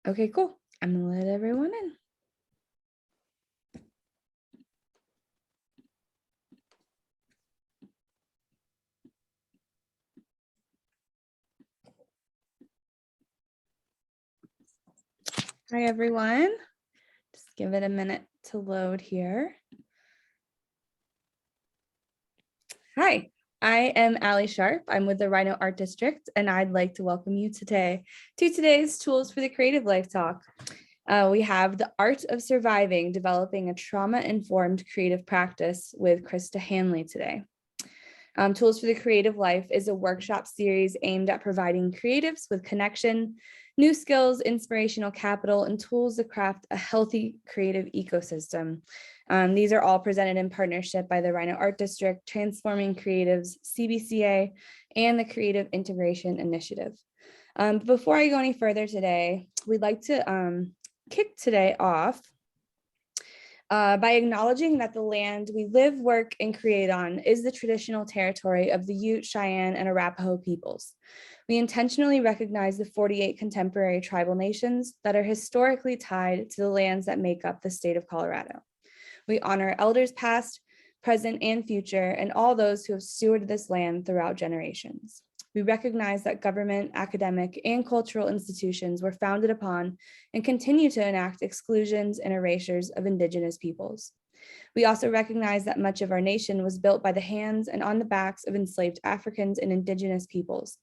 Okay, cool. I'm gonna let everyone in. Hi, everyone. Just give it a minute to load here. Hi, I am Allie Sharp. I'm with the RiNo Art District, and I'd like to welcome you today to today's Tools for the Creative Life talk. We have the art of surviving, developing a trauma-informed creative practice with Krista Hanley today. Tools for the Creative Life is a workshop series aimed at providing creatives with connection, new skills, inspirational capital, and tools to craft a healthy creative ecosystem. These are all presented in partnership by the RiNo Art District, Transforming Creatives, CBCA, and the Creative Integration Initiative. Before I go any further today, we'd like to kick today off by acknowledging that the land we live, work, and create on is the traditional territory of the Ute, Cheyenne, and Arapaho peoples. We intentionally recognize the 48 contemporary tribal nations that are historically tied to the lands that make up the state of Colorado. We honor elders past, present, and future, and all those who have stewarded this land throughout generations. We recognize that government, academic, and cultural institutions were founded upon and continue to enact exclusions and erasures of Indigenous peoples. We also recognize that much of our nation was built by the hands and on the backs of enslaved Africans and Indigenous peoples.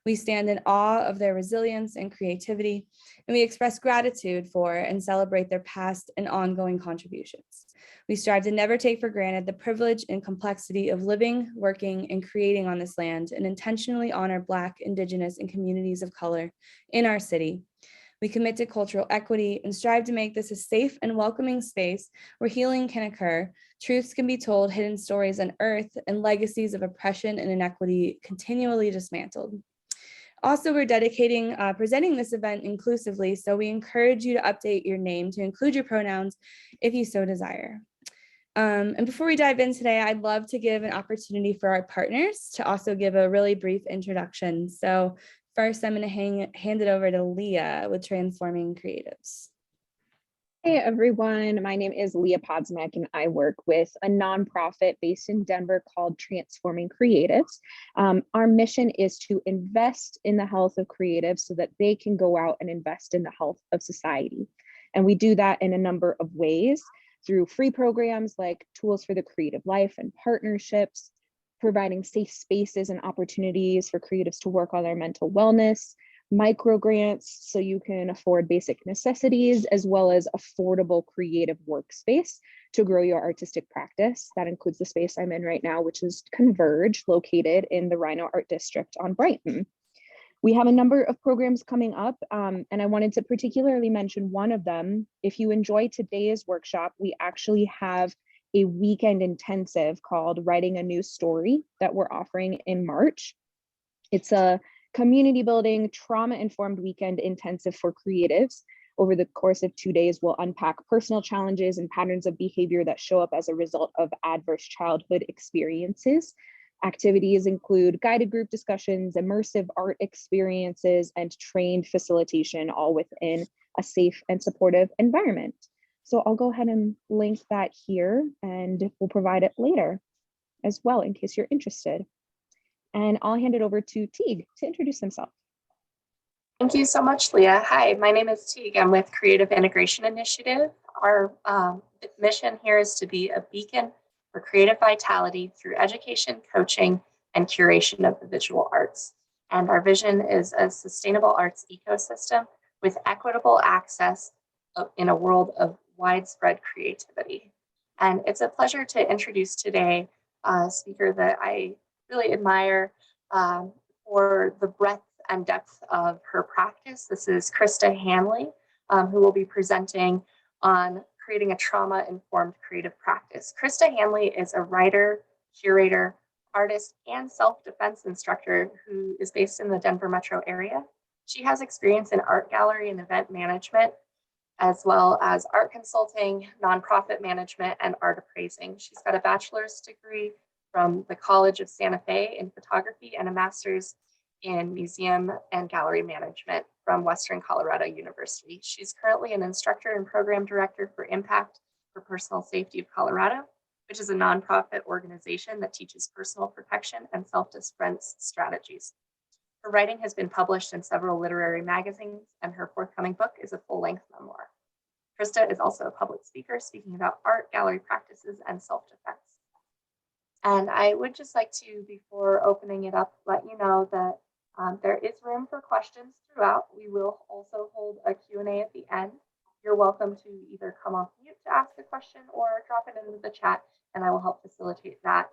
We stand in awe of their resilience and creativity, and we express gratitude for and celebrate their past and ongoing contributions. We strive to never take for granted the privilege and complexity of living, working, and creating on this land, and intentionally honor Black, Indigenous, and communities of color in our city. We commit to cultural equity and strive to make this a safe and welcoming space where healing can occur, truths can be told, hidden stories unearthed, and legacies of oppression and inequity continually dismantled. Also, we're presenting this event inclusively, so we encourage you to update your name to include your pronouns if you so desire. And before we dive in today, I'd love to give an opportunity for our partners to also give a really brief introduction. So first, I'm going to hand it over to Leah with Transforming Creatives. Hey everyone, my name is Leah Podsmek and I work with a nonprofit based in Denver called Transforming Creatives. Our mission is to invest in the health of creatives so that they can go out and invest in the health of society. And we do that in a number of ways through free programs like Tools for the Creative Life and partnerships, providing safe spaces and opportunities for creatives to work on their mental wellness, micro grants so you can afford basic necessities, as well as affordable creative workspace to grow your artistic practice. That includes the space I'm in right now, which is Converge, located in the RiNo Art District on Brighton. We have a number of programs coming up, and I wanted to particularly mention one of them. If you enjoy today's workshop, we actually have a weekend intensive called Writing a New Story that we're offering in March. It's a community building, trauma-informed weekend intensive for creatives. Over the course of 2 days, we'll unpack personal challenges and patterns of behavior that show up as a result of adverse childhood experiences. Activities include guided group discussions, immersive art experiences, and trained facilitation, all within a safe and supportive environment. So I'll go ahead and link that here, and we'll provide it later as well in case you're interested. And I'll hand it over to Teague to introduce himself. Thank you so much, Leah. Hi, my name is Teague. I'm with Creative Integration Initiative. Our mission here is to be a beacon for creative vitality through education, coaching, and curation of the visual arts. And our vision is a sustainable arts ecosystem with equitable access in a world of widespread creativity. And it's a pleasure to introduce today a speaker that I really admire for the breadth and depth of her practice. This is Krista Hanley, who will be presenting on creating a trauma-informed creative practice. Krista Hanley is a writer, curator, artist, and self-defense instructor who is based in the Denver metro area. She has experience in art gallery and event management, as well as art consulting, nonprofit management, and art appraising. She's got a bachelor's degree from the College of Santa Fe in photography and a master's in museum and gallery management from Western Colorado University. She's currently an instructor and program director for Impact for Personal Safety of Colorado, which is a nonprofit organization that teaches personal protection and self-defense strategies. Her writing has been published in several literary magazines, and her forthcoming book is a full-length memoir. Krista is also a public speaker speaking about art, gallery practices, and self-defense. And I would just like to, before opening it up, let you know that there is room for questions throughout. We will also hold a Q&A at the end. You're welcome to either come off mute to ask a question or drop it into the chat, and I will help facilitate that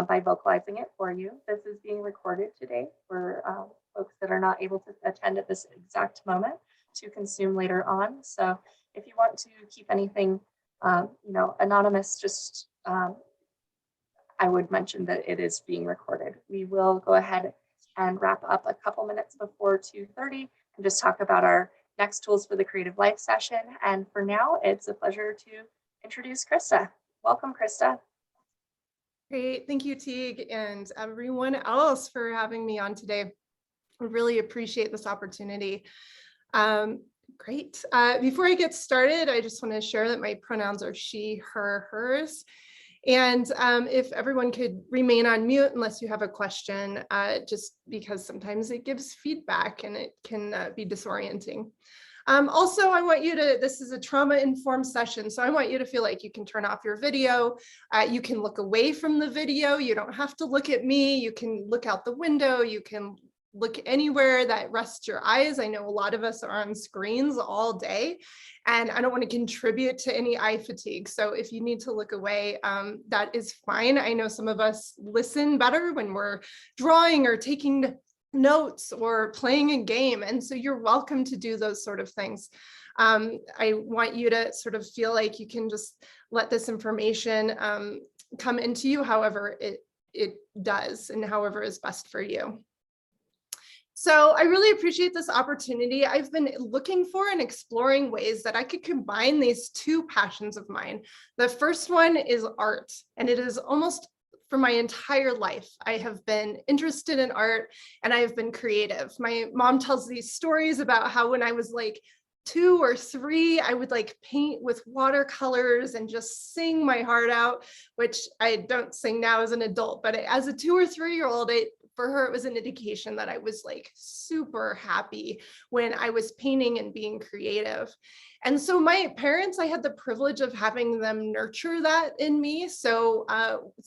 by vocalizing it for you. This is being recorded today for folks that are not able to attend at this exact moment to consume later on. So if you want to keep anything, anonymous, just I would mention that it is being recorded. We will go ahead and wrap up a couple minutes before 2:30 and just talk about our next tools for the creative life session. And for now, it's a pleasure to introduce Krista. Welcome, Krista. Great, thank you, Teague, and everyone else for having me on today. I really appreciate this opportunity. Great. Before I get started, I just want to share that my pronouns are she, her, hers. And if everyone could remain on mute unless you have a question, just because sometimes it gives feedback and it can be disorienting. Also, I want you to, this is a trauma-informed session, so I want you to feel like you can turn off your video. You can look away from the video. You don't have to look at me. You can look out the window. You can look anywhere that rests your eyes. I know a lot of us are on screens all day, and I don't want to contribute to any eye fatigue. So if you need to look away, that is fine. I know some of us listen better when we're drawing or taking notes or playing a game. And so you're welcome to do those sort of things. I want you to sort of feel like you can just let this information come into you however it does and however is best for you. So I really appreciate this opportunity. I've been looking for and exploring ways that I could combine these two passions of mine. The first one is art, and it is almost for my entire life, I have been interested in art and I have been creative. My mom tells these stories about how when I was like 2 or 3, I would like paint with watercolors and just sing my heart out, which I don't sing now as an adult, but as a 2 or 3-year-old, for her, it was an indication that I was like super happy when I was painting and being creative. And so my parents, I had the privilege of having them nurture that in me. So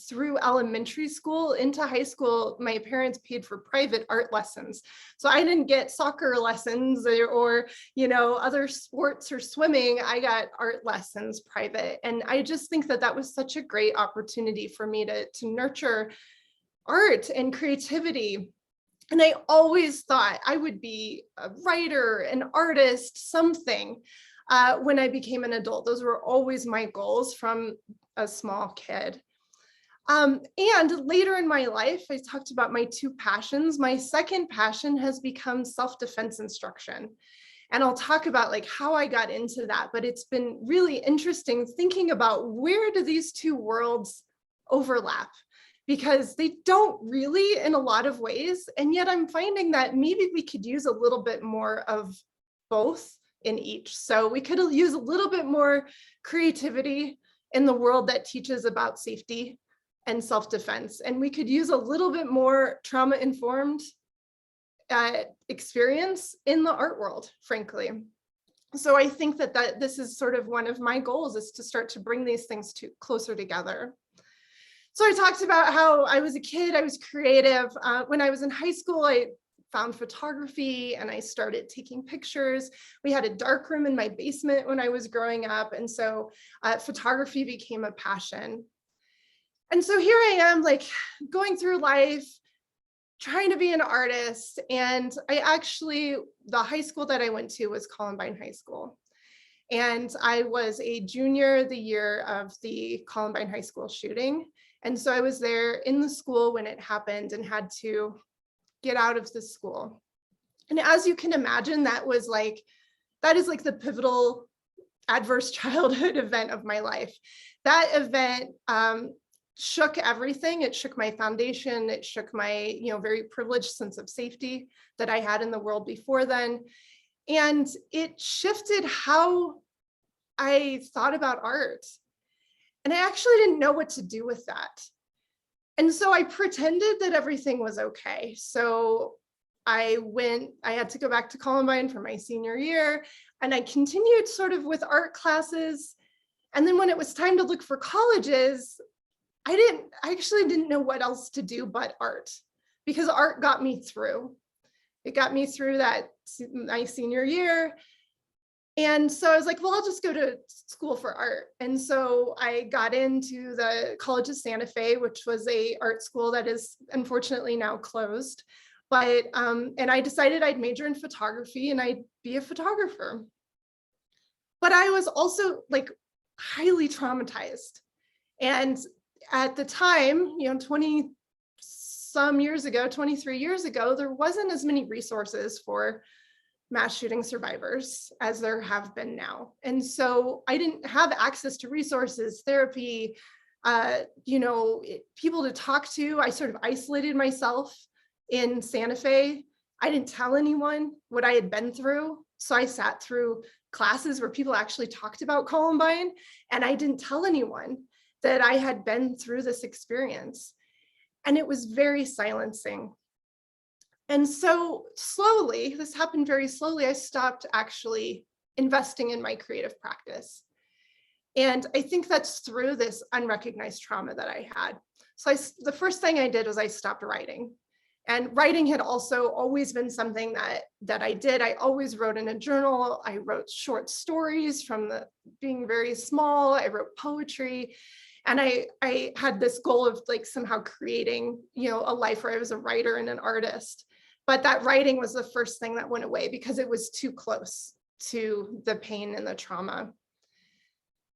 through elementary school into high school, my parents paid for private art lessons. So I didn't get soccer lessons or other sports or swimming. I got art lessons private. And I just think that that was such a great opportunity for me to nurture art and creativity. And I always thought I would be a writer, an artist, something when I became an adult. Those were always my goals from a small kid. And later in my life, I talked about my two passions. My second passion has become self-defense instruction. And I'll talk about like how I got into that, but it's been really interesting thinking about where do these two worlds overlap? Because they don't really in a lot of ways. And yet I'm finding that maybe we could use a little bit more of both in each. So we could use a little bit more creativity in the world that teaches about safety and self-defense. And we could use a little bit more trauma-informed experience in the art world, frankly. So I think that this is sort of one of my goals, is to start to bring these things closer together. So I talked about how I was a kid, I was creative. When I was in high school, I found photography and I started taking pictures. We had a dark room in my basement when I was growing up. And so photography became a passion. And so here I am, like going through life, trying to be an artist. And the high school that I went to was Columbine High School. And I was a junior the year of the Columbine High School shooting. And so I was there in the school when it happened and had to get out of the school. And as you can imagine, that is like the pivotal adverse childhood event of my life. That event shook everything. It shook my foundation. It shook my, very privileged sense of safety that I had in the world before then. And it shifted how I thought about art. And I actually didn't know what to do with that. And so I pretended that everything was okay. So I had to go back to Columbine for my senior year, and I continued sort of with art classes. And then when it was time to look for colleges, I actually didn't know what else to do but art, because art got me through. It got me through my senior year. And so I was like, well, I'll just go to school for art. And so I got into the College of Santa Fe, which was a art school that is unfortunately now closed. But, and I decided I'd major in photography and I'd be a photographer. But I was also like highly traumatized. And at the time, 20 some years ago, 23 years ago, there wasn't as many resources for mass shooting survivors as there have been now. And so I didn't have access to resources, therapy, people to talk to. I sort of isolated myself in Santa Fe. I didn't tell anyone what I had been through. So I sat through classes where people actually talked about Columbine, and I didn't tell anyone that I had been through this experience. And it was very silencing. And so slowly, this happened very slowly, I stopped actually investing in my creative practice. And I think that's through this unrecognized trauma that I had. So the first thing I did was I stopped writing. And writing had also always been something that I did. I always wrote in a journal. I wrote short stories from being very small. I wrote poetry. And I had this goal of like somehow creating, a life where I was a writer and an artist. But that writing was the first thing that went away because it was too close to the pain and the trauma.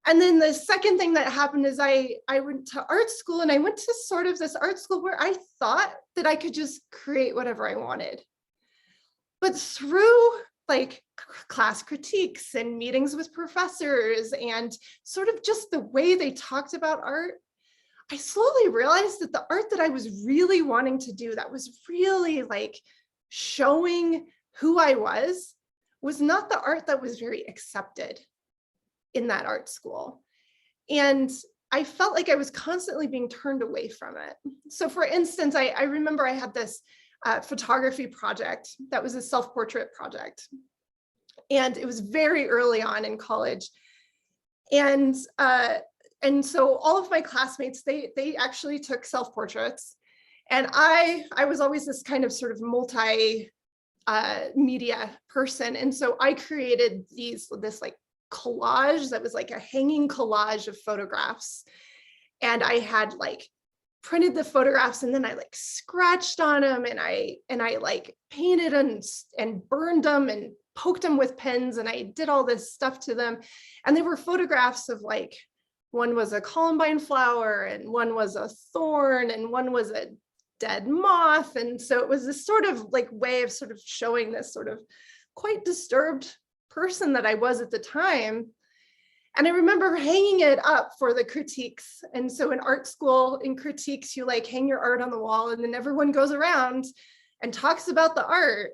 And then the second thing that happened is I went to art school, and I went to sort of this art school where I thought that I could just create whatever I wanted. But through like class critiques and meetings with professors and sort of just the way they talked about art, I slowly realized that the art that I was really wanting to do, that was really like showing who I was not the art that was very accepted in that art school. And I felt like I was constantly being turned away from it. So for instance, I remember I had this photography project that was a self-portrait project. And it was very early on in college. And so all of my classmates, they actually took self-portraits. And I was always this kind of sort of multi media person. And so I created this like collage that was like a hanging collage of photographs. And I had like printed the photographs, and then I like scratched on them, and I like painted and burned them and poked them with pens, and I did all this stuff to them. And they were photographs of like, one was a columbine flower, and one was a thorn, and one was a dead moth. And so it was this sort of like way of sort of showing this sort of quite disturbed person that I was at the time. And I remember hanging it up for the critiques. And so in art school, in critiques, you like hang your art on the wall, and then everyone goes around and talks about the art.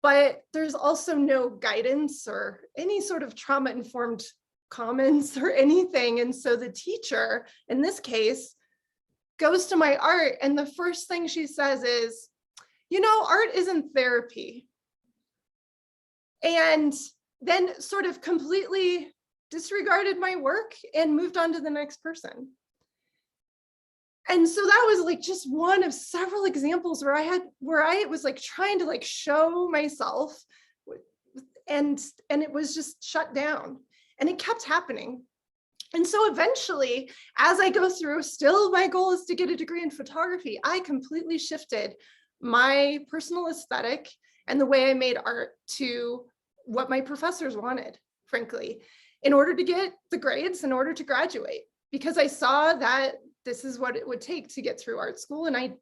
But there's also no guidance or any sort of trauma-informed comments or anything. And so the teacher, in this case, goes to my art, and the first thing she says is, art isn't therapy. And then sort of completely disregarded my work and moved on to the next person. And so that was like just one of several examples where I was like trying to like show myself, and it was just shut down, and it kept happening. And so eventually, as I go through, still my goal is to get a degree in photography. I completely shifted my personal aesthetic and the way I made art to what my professors wanted, frankly, in order to get the grades, in order to graduate, because I saw that this is what it would take to get through art school. And I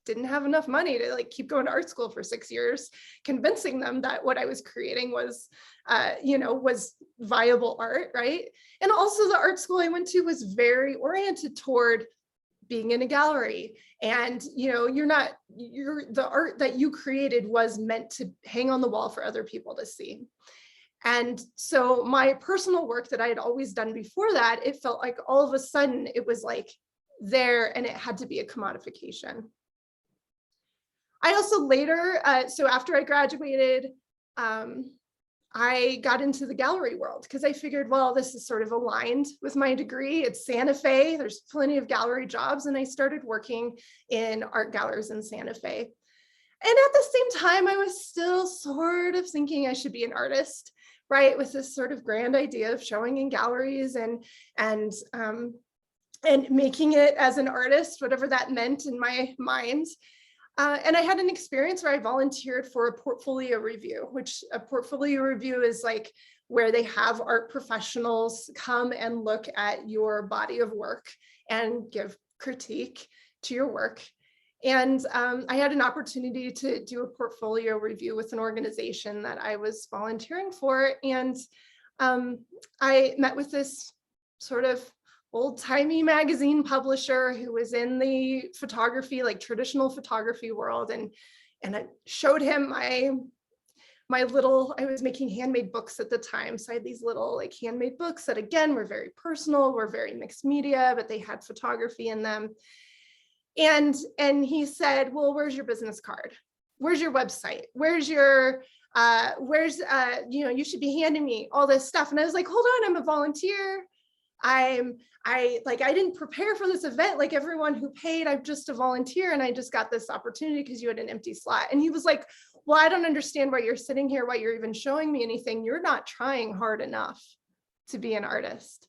didn't have enough money to like keep going to art school for 6 years, convincing them that what I was creating was, was viable art, right? And also the art school I went to was very oriented toward being in a gallery. And, you know, the art that you created was meant to hang on the wall for other people to see. And so my personal work that I had always done before that, it felt like all of a sudden it was like there, and it had to be a commodification. I also later, so after I graduated, I got into the gallery world because I figured, well, this is sort of aligned with my degree. It's Santa Fe. There's plenty of gallery jobs. And I started working in art galleries in Santa Fe. And at the same time, I was still sort of thinking I should be an artist, right? With this sort of grand idea of showing in galleries and making it as an artist, whatever that meant in my mind. And I had an experience where I volunteered for a portfolio review, which a portfolio review is like where they have art professionals come and look at your body of work and give critique to your work. And I had an opportunity to do a portfolio review with an organization that I was volunteering for. And I met with this sort of old-timey magazine publisher who was in the photography, like traditional photography world. And I showed him my little, I was making handmade books at the time. So I had these little like handmade books that again, were very personal, were very mixed media, but they had photography in them. And he said, well, where's your business card? Where's your website? Where's your, you know, you should be handing me all this stuff. And I was like, hold on, I'm a volunteer. I didn't prepare for this event like everyone who paid. I'm just a volunteer and I just got this opportunity because you had an empty slot. And he was like, well, I don't understand why you're sitting here, why you're even showing me anything. You're not trying hard enough to be an artist.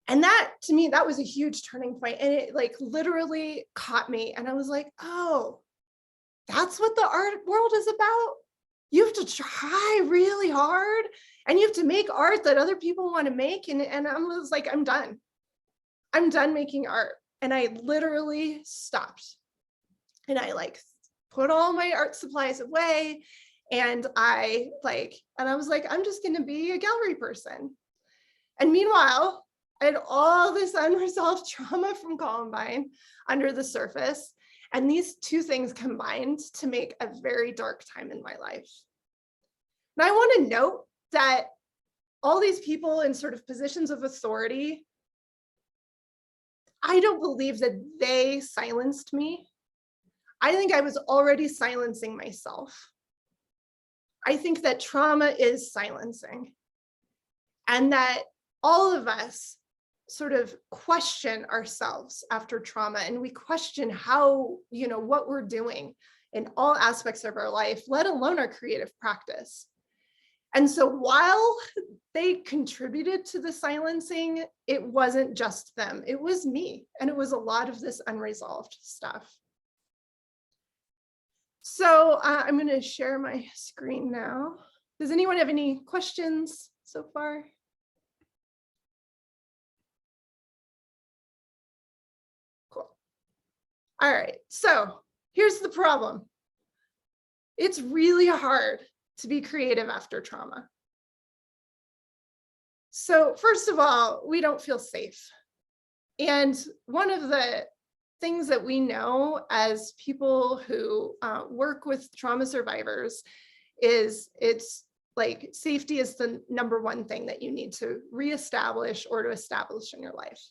And that, to me, that was a huge turning point. And it like literally caught me. And I was like, oh, that's what the art world is about. You have to try really hard and you have to make art that other people want to make. And I was like, I'm done. I'm done making art. And I literally stopped. And I like put all my art supplies away. And I was like, I'm just going to be a gallery person. And meanwhile, I had all this unresolved trauma from Columbine under the surface. And these two things combined to make a very dark time in my life. And I want to note that all these people in sort of positions of authority, I don't believe that they silenced me. I think I was already silencing myself. I think that trauma is silencing, and that all of us sort of question ourselves after trauma, and we question how, you know, what we're doing in all aspects of our life, let alone our creative practice. And so while they contributed to the silencing, it wasn't just them, it was me. And it was a lot of this unresolved stuff. So I'm going to share my screen now. Does anyone have any questions so far? Cool. All right, so here's the problem. It's really hard to be creative after trauma. So first of all, we don't feel safe. And one of the things that we know as people who work with trauma survivors is it's like safety is the number one thing that you need to reestablish or to establish in your life.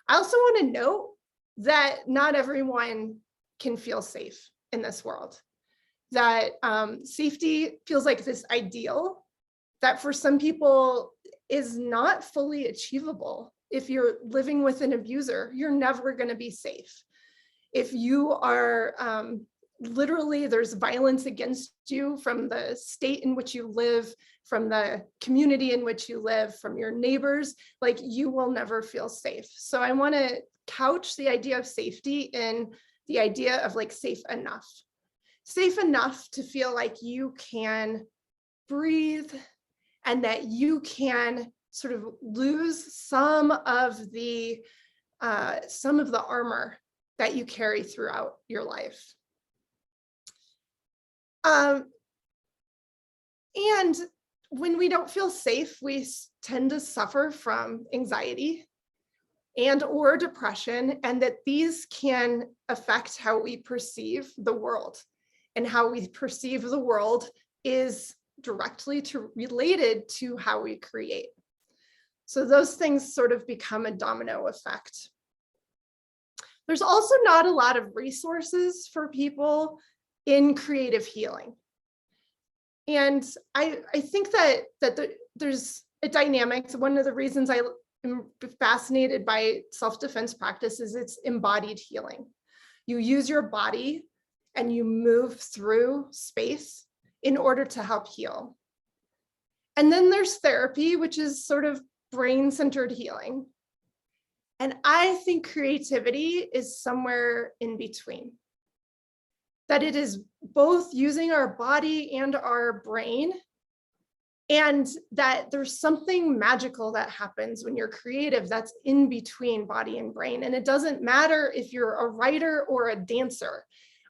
I also want to note that not everyone can feel safe in this world. That safety feels like this ideal that for some people is not fully achievable. If you're living with an abuser, you're never going to be safe. If you are literally, there's violence against you from the state in which you live, from the community in which you live, from your neighbors, like you will never feel safe. So I want to couch the idea of safety in the idea of like safe enough to feel like you can breathe and that you can sort of lose some of the armor that you carry throughout your life. And when we don't feel safe, we tend to suffer from anxiety. and or depression, and that these can affect how we perceive the world. And how we perceive the world is directly related to how we create. So those things sort of become a domino effect. There's also not a lot of resources for people in creative healing. And I think that there's a dynamic. One of the reasons I am fascinated by self-defense practice is it's embodied healing. You use your body and you move through space in order to help heal. And then there's therapy, which is sort of brain-centered healing. And I think creativity is somewhere in between. That it is both using our body and our brain, and that there's something magical that happens when you're creative that's in between body and brain. And it doesn't matter if you're a writer or a dancer.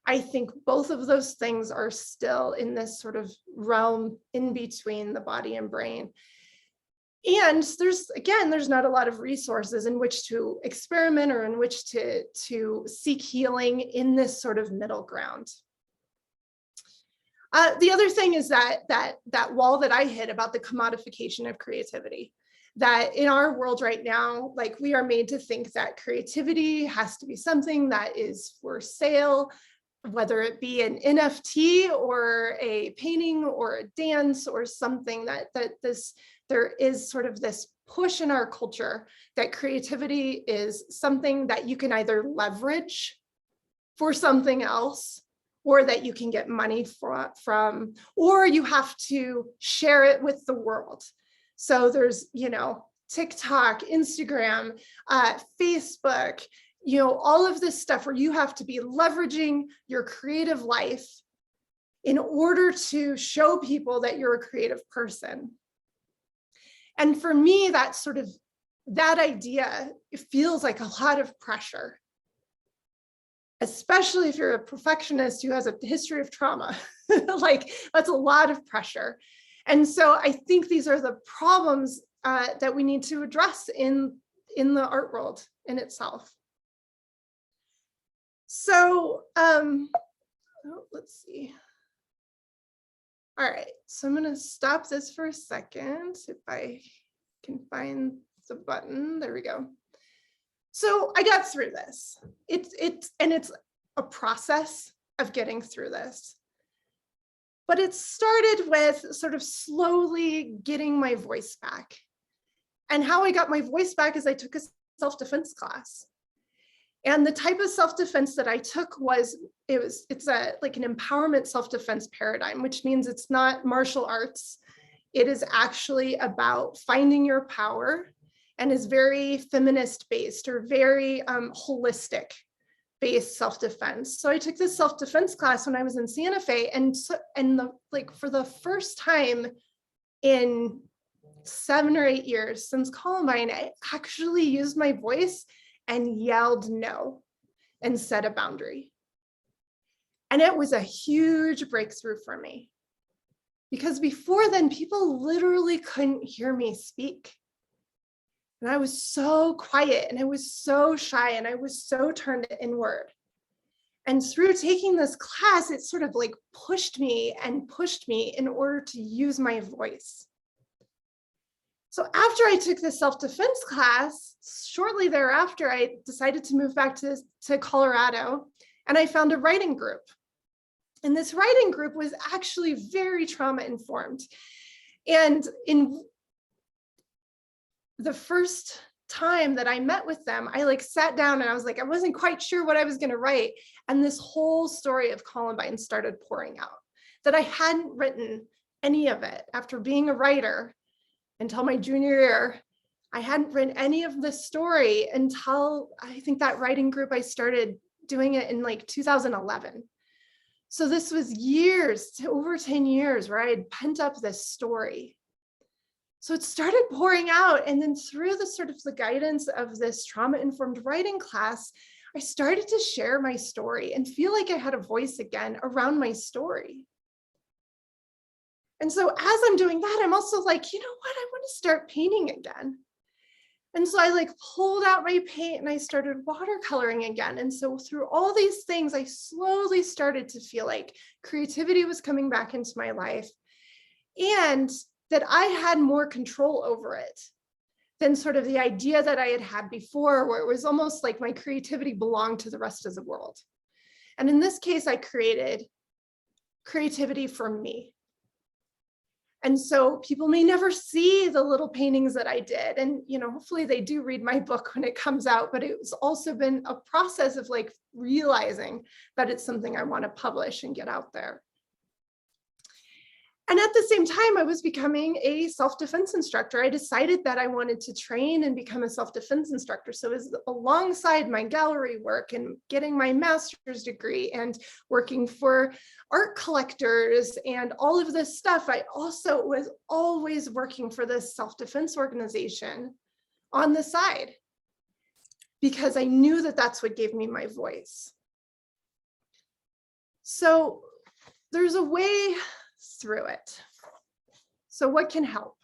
I think both of those things are still in this sort of realm in between the body and brain. And there's not a lot of resources in which to experiment or in which to seek healing in this sort of middle ground. The other thing is that wall that I hit about the commodification of creativity, that in our world right now, like, we are made to think that creativity has to be something that is for sale, whether it be an NFT or a painting or a dance or something, there is sort of this push in our culture that creativity is something that you can either leverage for something else, or that you can get money from, or you have to share it with the world. So there's, TikTok, Instagram, Facebook, all of this stuff where you have to be leveraging your creative life in order to show people that you're a creative person. And for me, that idea, it feels like a lot of pressure, especially if you're a perfectionist who has a history of trauma. Like, that's a lot of pressure. And so I think these are the problems that we need to address in the art world in itself. So let's see. All right, so I'm going to stop this for a second if I can find the button. There we go. So I got through this. It's a process of getting through this. But it started with sort of slowly getting my voice back. And how I got my voice back is I took a self-defense class. And the type of self-defense that I took it's like an empowerment self-defense paradigm, which means it's not martial arts. It is actually about finding your power, and is very feminist based or very holistic based self-defense. So I took this self-defense class when I was in Santa Fe, and for the first time in 7 or 8 years since Columbine, I actually used my voice and yelled no and set a boundary. And it was a huge breakthrough for me, because before then, people literally couldn't hear me speak. And I was so quiet, and I was so shy, and I was so turned inward. And through taking this class, it sort of like pushed me in order to use my voice. So after I took the self-defense class, shortly thereafter, I decided to move back to Colorado, and I found a writing group. And this writing group was actually very trauma informed. And in the first time that I met with them, I sat down and I was like, I wasn't quite sure what I was going to write. And this whole story of Columbine started pouring out, that I hadn't written any of it after being a writer until my junior year. I hadn't written any of this story until I think that writing group, I started doing it in 2011. So this was over 10 years where I had pent up this story. So it started pouring out. And then through the guidance of this trauma-informed writing class, I started to share my story and feel like I had a voice again around my story. And so as I'm doing that, I'm also like, you know what? I want to start painting again. And so I like pulled out my paint and I started watercoloring again. And so through all these things, I slowly started to feel like creativity was coming back into my life and that I had more control over it than sort of the idea that I had had before, where it was almost like my creativity belonged to the rest of the world. And in this case, I created creativity for me. And so people may never see the little paintings that I did. And, hopefully they do read my book when it comes out, but it's also been a process of like realizing that it's something I want to publish and get out there. And at the same time, I was becoming a self-defense instructor. I decided that I wanted to train and become a self-defense instructor. So it was alongside my gallery work and getting my master's degree and working for art collectors and all of this stuff, I also was always working for this self-defense organization on the side because I knew that that's what gave me my voice. So there's a way through it. So what can help?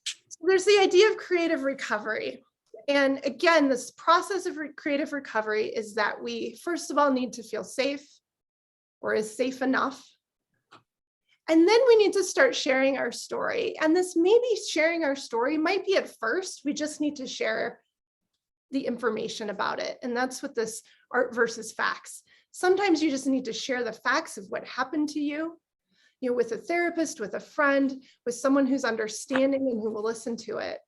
So there's the idea of creative recovery. And again, this process of creative recovery is that we, first of all, need to feel safe or is safe enough. And then we need to start sharing our story. And this maybe sharing our story might be at first, we just need to share the information about it. And that's what this art versus facts. Sometimes you just need to share the facts of what happened to you, with a therapist, with a friend, with someone who's understanding and who will listen to it.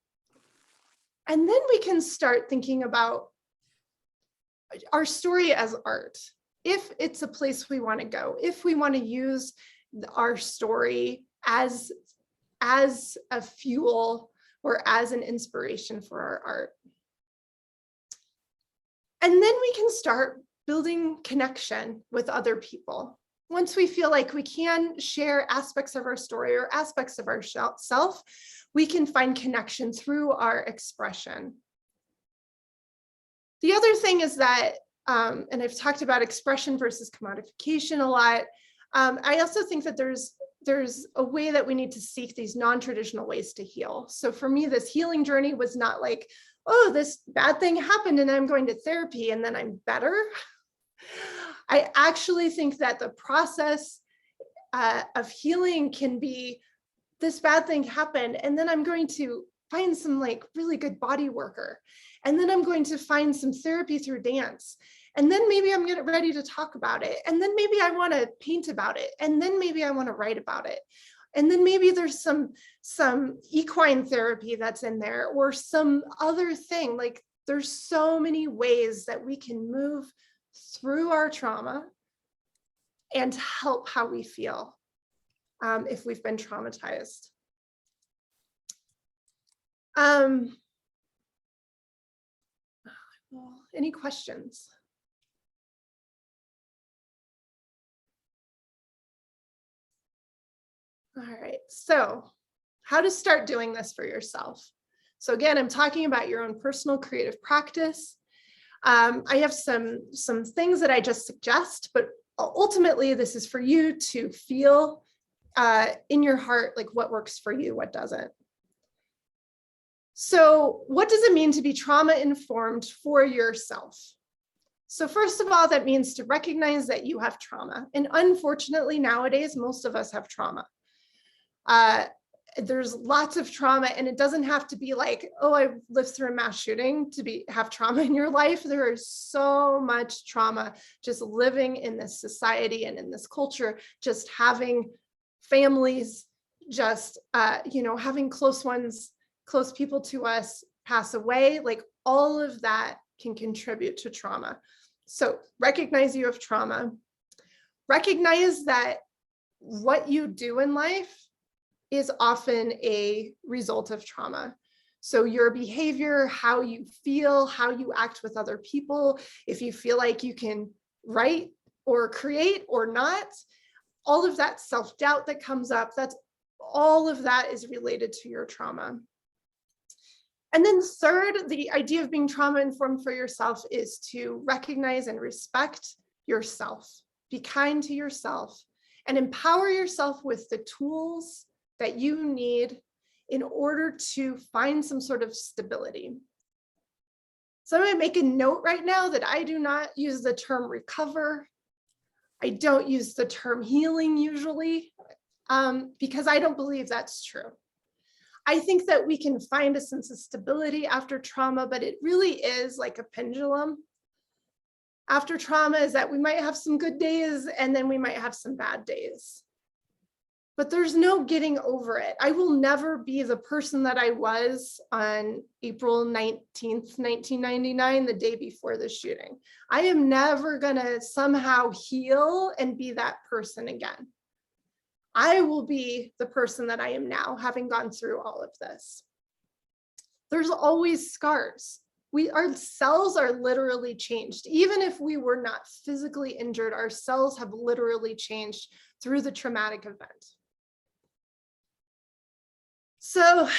And then we can start thinking about our story as art. If it's a place we want to go, if we want to use our story as a fuel or as an inspiration for our art. And then we can start building connection with other people. Once we feel like we can share aspects of our story or aspects of ourself, we can find connection through our expression. The other thing is that, and I've talked about expression versus commodification a lot. I also think that there's a way that we need to seek these non-traditional ways to heal. So for me, this healing journey was not like, oh, this bad thing happened and I'm going to therapy and then I'm better. I actually think that the process of healing can be, this bad thing happened and then I'm going to find some like really good body worker. And then I'm going to find some therapy through dance. And then maybe I'm getting ready to talk about it. And then maybe I want to paint about it. And then maybe I want to write about it. And then maybe there's some equine therapy that's in there or some other thing. Like there's so many ways that we can move through our trauma and help how we feel if we've been traumatized. Any questions? All right, so how to start doing this for yourself. So again, I'm talking about your own personal creative practice. I have some things that I just suggest, but ultimately this is for you to feel in your heart, like what works for you, what doesn't. So what does it mean to be trauma informed for yourself? So first of all, that means to recognize that you have trauma. And unfortunately, nowadays, most of us have trauma. There's lots of trauma, and it doesn't have to be like, oh, I lived through a mass shooting to have trauma in your life. There is so much trauma just living in this society and in this culture, just having families, just, having close people to us pass away, like all of that can contribute to trauma. So recognize you have trauma. Recognize that what you do in life is often a result of trauma. So your behavior, how you feel, how you act with other people, if you feel like you can write or create or not, all of that self-doubt that comes up, all of that is related to your trauma. And then third, the idea of being trauma informed for yourself is to recognize and respect yourself, be kind to yourself, and empower yourself with the tools that you need in order to find some sort of stability. So I'm going to make a note right now that I do not use the term recover. I don't use the term healing usually, because I don't believe that's true. I think that we can find a sense of stability after trauma, but it really is like a pendulum. After trauma is that we might have some good days and then we might have some bad days. But there's no getting over it. I will never be the person that I was on April 19th, 1999, the day before the shooting. I am never gonna somehow heal and be that person again. I will be the person that I am now, having gone through all of this. There's always scars. Our cells are literally changed. Even if we were not physically injured, our cells have literally changed through the traumatic event. So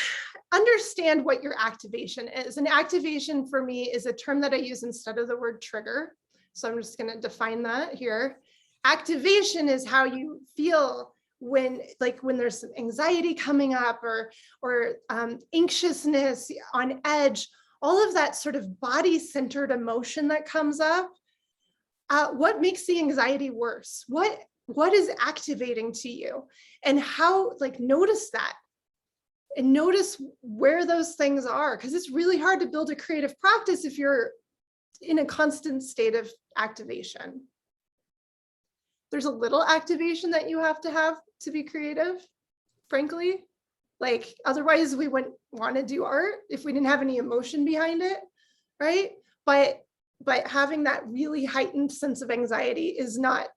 understand what your activation is. An activation for me is a term that I use instead of the word trigger. So I'm just going to define that here. Activation is how you feel when there's some anxiety coming up or anxiousness, on edge, all of that sort of body-centered emotion that comes up. What makes the anxiety worse? What is activating to you? And how, notice that. And notice where those things are, because it's really hard to build a creative practice if you're in a constant state of activation. There's a little activation that you have to be creative, frankly. Otherwise we wouldn't want to do art if we didn't have any emotion behind it, right? But having that really heightened sense of anxiety is not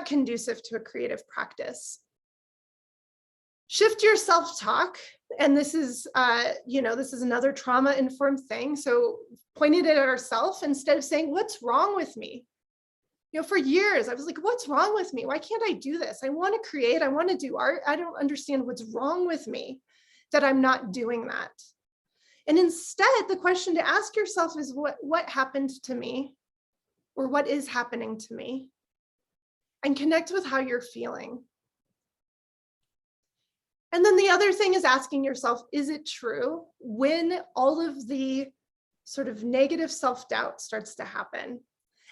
conducive to a creative practice. Shift your self-talk, and this is another trauma-informed thing. So pointing it at ourselves instead of saying, "What's wrong with me?" For years I was like, "What's wrong with me? Why can't I do this? I want to create. I want to do art. I don't understand what's wrong with me that I'm not doing that." And instead, the question to ask yourself is, what happened to me, or what is happening to me, and connect with how you're feeling. And then the other thing is asking yourself, is it true? When all of the sort of negative self-doubt starts to happen.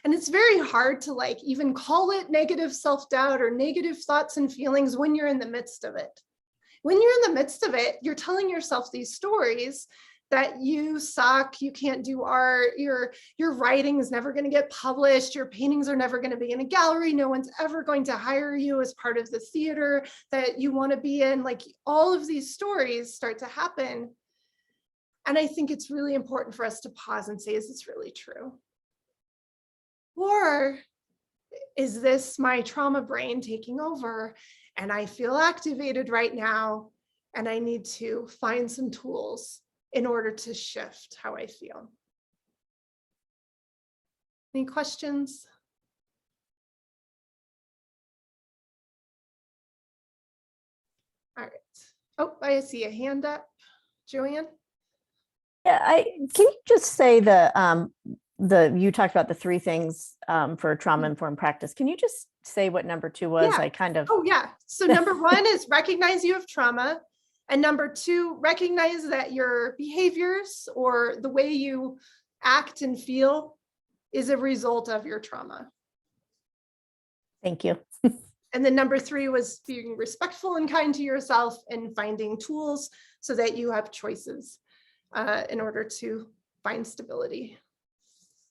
And it's very hard to even call it negative self-doubt or negative thoughts and feelings when you're in the midst of it. When you're in the midst of it, you're telling yourself these stories that you suck, you can't do art, your writing is never going to get published, your paintings are never going to be in a gallery, no one's ever going to hire you as part of the theater that you want to be in. All of these stories start to happen. And I think it's really important for us to pause and say, is this really true? Or is this my trauma brain taking over and I feel activated right now and I need to find some tools in order to shift how I feel? Any questions? All right. Oh, I see a hand up. Joanne? Yeah, can you just say you talked about the 3 things for trauma-informed practice. Can you just say what number 2 was? Yeah. Oh yeah. So number 1 is recognize you have trauma. And number 2, recognize that your behaviors or the way you act and feel is a result of your trauma. Thank you. And then number 3 was being respectful and kind to yourself and finding tools so that you have choices in order to find stability.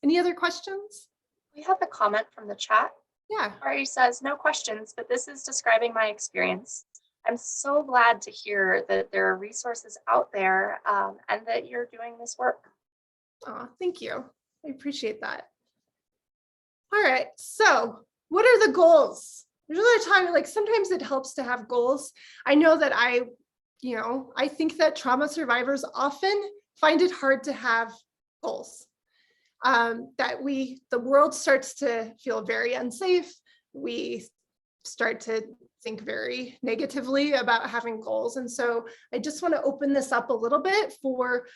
Any other questions? We have a comment from the chat. Yeah. Ari says, "No questions, but this is describing my experience. I'm so glad to hear that there are resources out there and that you're doing this work." Oh, thank you. I appreciate that. All right. So what are the goals? There's another time, sometimes it helps to have goals. I know that I think that trauma survivors often find it hard to have goals. The world starts to feel very unsafe. We start to think very negatively about having goals. And so I just want to open this up a little bit for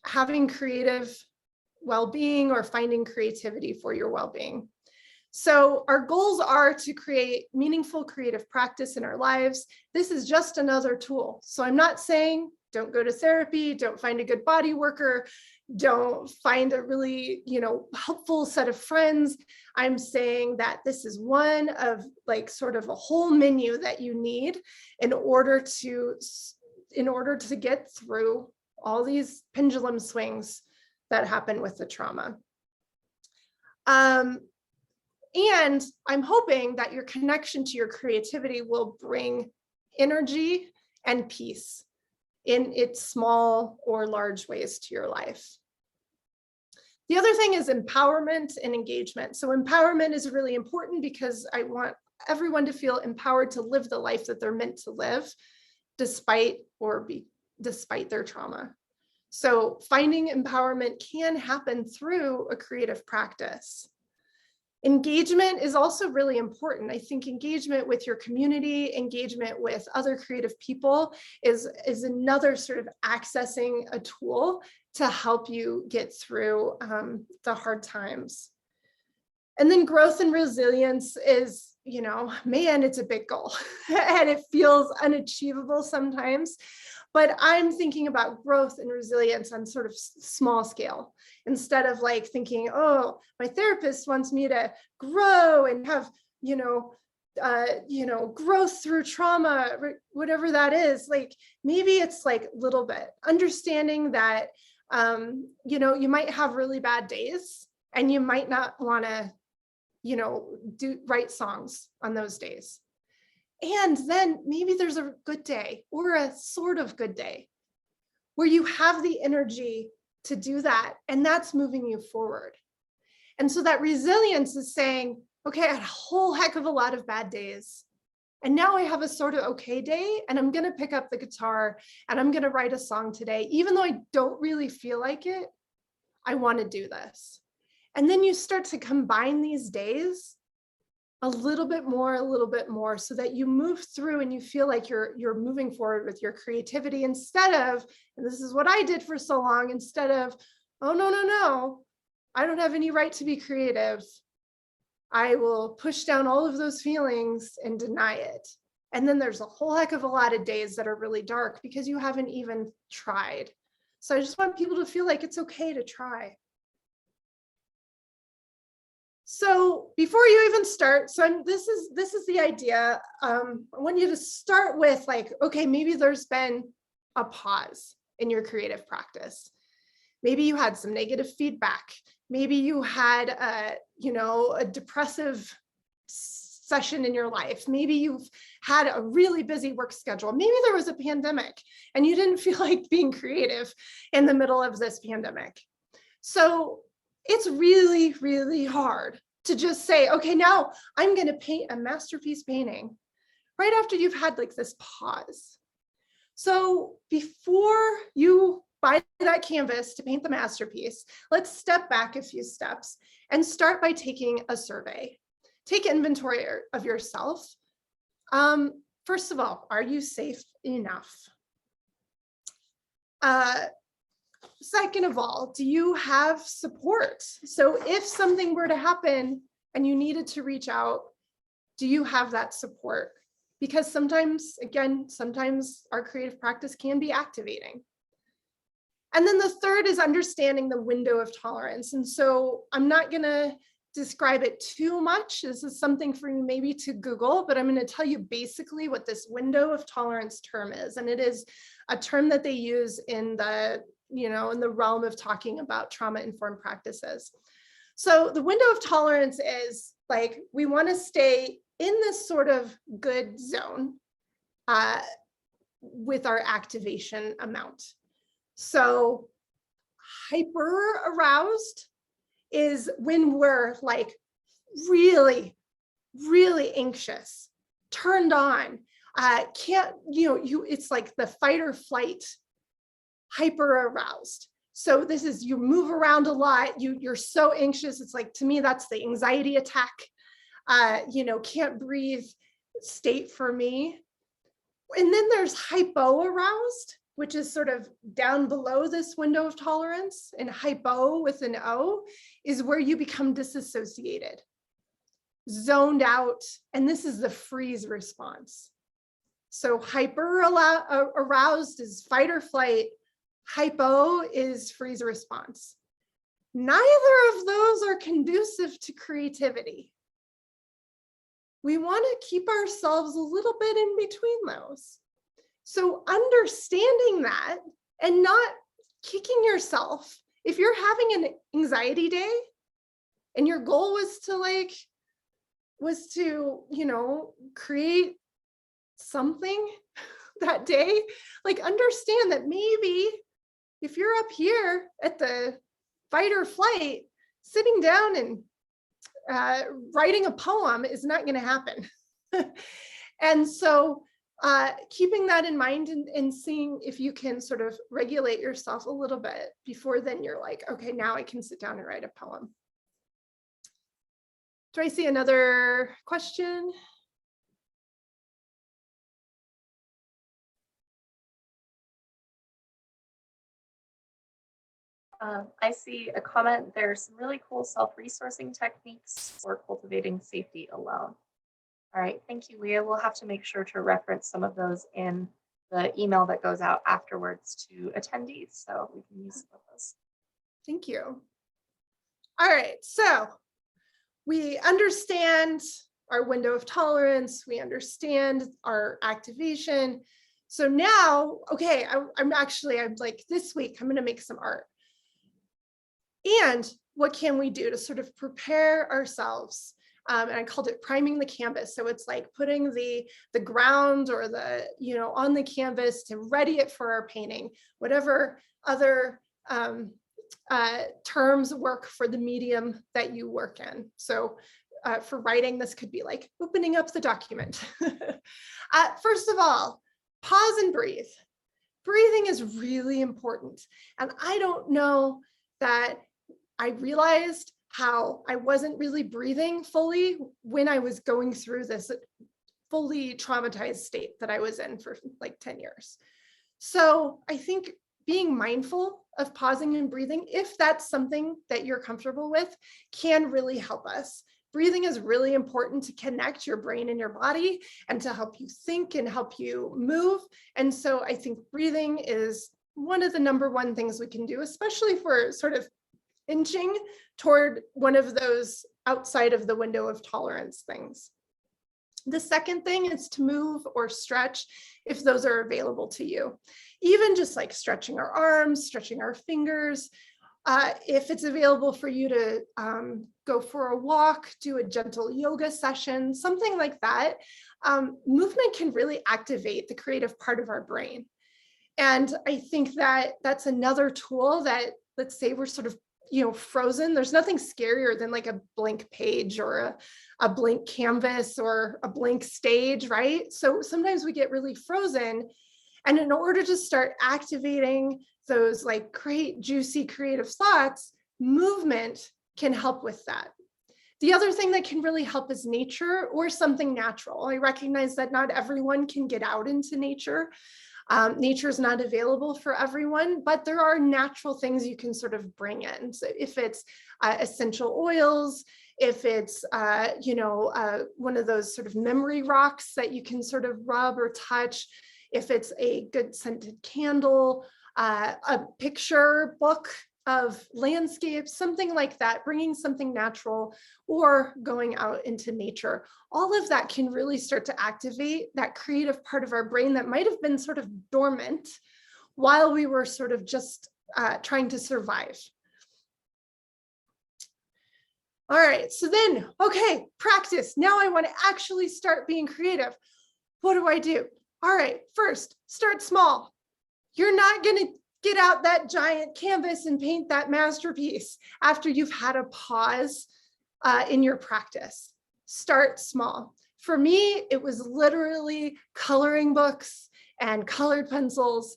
having creative well-being or finding creativity for your well-being. So our goals are to create meaningful creative practice in our lives. This is just another tool. So I'm not saying don't go to therapy, don't find a good body worker, don't find a really, helpful set of friends. I'm saying that this is one of like sort of a whole menu that you need in order to get through all these pendulum swings that happen with the trauma. And I'm hoping that your connection to your creativity will bring energy and peace in its small or large ways to your life. The other thing is empowerment and engagement. So empowerment is really important because I want everyone to feel empowered to live the life that they're meant to live despite their trauma. So finding empowerment can happen through a creative practice. Engagement is also really important. I think engagement with your community, engagement with other creative people is another sort of accessing a tool to help you get through the hard times. And then growth and resilience is, man, it's a big goal and it feels unachievable sometimes. But I'm thinking about growth and resilience on sort of small scale, instead of like thinking, oh, my therapist wants me to grow and have, growth through trauma, whatever that is. Like maybe it's like a little bit understanding that, you might have really bad days and you might not want to, write songs on those days. And then maybe there's a good day or a sort of good day where you have the energy to do that. And that's moving you forward. And so that resilience is saying, okay, I had a whole heck of a lot of bad days. And now I have a sort of okay day, and I'm going to pick up the guitar and I'm going to write a song today. Even though I don't really feel like it, I want to do this. And then you start to combine these days a little bit more, so that you move through and you feel like you're moving forward with your creativity instead of, and this is what I did for so long, instead of, oh, no, I don't have any right to be creative. I will push down all of those feelings and deny it. And then there's a whole heck of a lot of days that are really dark because you haven't even tried. So I just want people to feel like it's okay to try. So before you even start, this is the idea. I want you to start with like, okay, maybe there's been a pause in your creative practice. Maybe you had some negative feedback. Maybe you had a depressive session in your life. Maybe you've had a really busy work schedule. Maybe there was a pandemic and you didn't feel like being creative in the middle of this pandemic. So it's really, really hard to just say, okay, now I'm going to paint a masterpiece painting right after you've had like this pause. So before you buy that canvas to paint the masterpiece, let's step back a few steps and start by taking a survey. Take inventory of yourself. First of all, are you safe enough? Second of all, do you have support? So if something were to happen and you needed to reach out, do you have that support? Because sometimes our creative practice can be activating. And then the third is understanding the window of tolerance. And so I'm not going to describe it too much. This is something for you maybe to Google, but I'm going to tell you basically what this window of tolerance term is. And it is a term that they use in the realm of talking about trauma-informed practices. So the window of tolerance is like, we want to stay in this sort of good zone with our activation amount. So hyper aroused is when we're like really, really anxious, turned on, it's like the fight or flight, hyper aroused. So this is, you move around a lot, you're so anxious. It's like, to me, that's the anxiety attack, can't breathe state for me. And then there's hypo aroused, which is sort of down below this window of tolerance. And hypo with an O is where you become disassociated, zoned out. And this is the freeze response. So hyper aroused is fight or flight. Hypo is freeze response. Neither of those are conducive to creativity. We want to keep ourselves a little bit in between those. So understanding that and not kicking yourself. If you're having an anxiety day and your goal was to create something that day, like understand that maybe if you're up here at the fight or flight, sitting down and writing a poem is not going to happen. And so keeping that in mind and seeing if you can sort of regulate yourself a little bit before then you're like, okay, now I can sit down and write a poem. Do I see another question? I see a comment. There's some really cool self-resourcing techniques for cultivating safety alone. All right, thank you, Leah. We'll have to make sure to reference some of those in the email that goes out afterwards to attendees, so we can use some of those. Thank you. All right, so we understand our window of tolerance, we understand our activation. So now, okay, I'm like, this week, I'm gonna make some art. And what can we do to sort of prepare ourselves? And I called it priming the canvas. So it's like putting the ground or on the canvas to ready it for our painting, whatever other terms work for the medium that you work in. So for writing, this could be like opening up the document. First of all, pause and breathe. Breathing is really important. And I don't know that I realized how I wasn't really breathing fully when I was going through this fully traumatized state that I was in for like 10 years. So I think being mindful of pausing and breathing, if that's something that you're comfortable with, can really help us. Breathing is really important to connect your brain and your body and to help you think and help you move. And so I think breathing is one of the #1 things we can do, especially if we're sort of inching toward one of those outside of the window of tolerance things. The second thing is to move or stretch if those are available to you. Even just like stretching our arms, stretching our fingers. If it's available for you to go for a walk, do a gentle yoga session, something like that, movement can really activate the creative part of our brain. And I think that that's another tool that, let's say we're sort of frozen. There's nothing scarier than like a blank page or a blank canvas or a blank stage, right? So sometimes we get really frozen. And in order to start activating those like great, juicy, creative thoughts, movement can help with that. The other thing that can really help is nature or something natural. I recognize that not everyone can get out into nature. Nature is not available for everyone, but there are natural things you can sort of bring in. So if it's essential oils, if it's, one of those sort of memory rocks that you can sort of rub or touch, if it's a good scented candle, a picture book of landscapes, something like that, bringing something natural or going out into nature. All of that can really start to activate that creative part of our brain that might have been sort of dormant while we were sort of just trying to survive. All right, so then, okay, practice. Now I want to actually start being creative. What do I do? All right, first, start small. You're not going to get out that giant canvas and paint that masterpiece after you've had a pause in your practice. Start small. For me, it was literally coloring books and colored pencils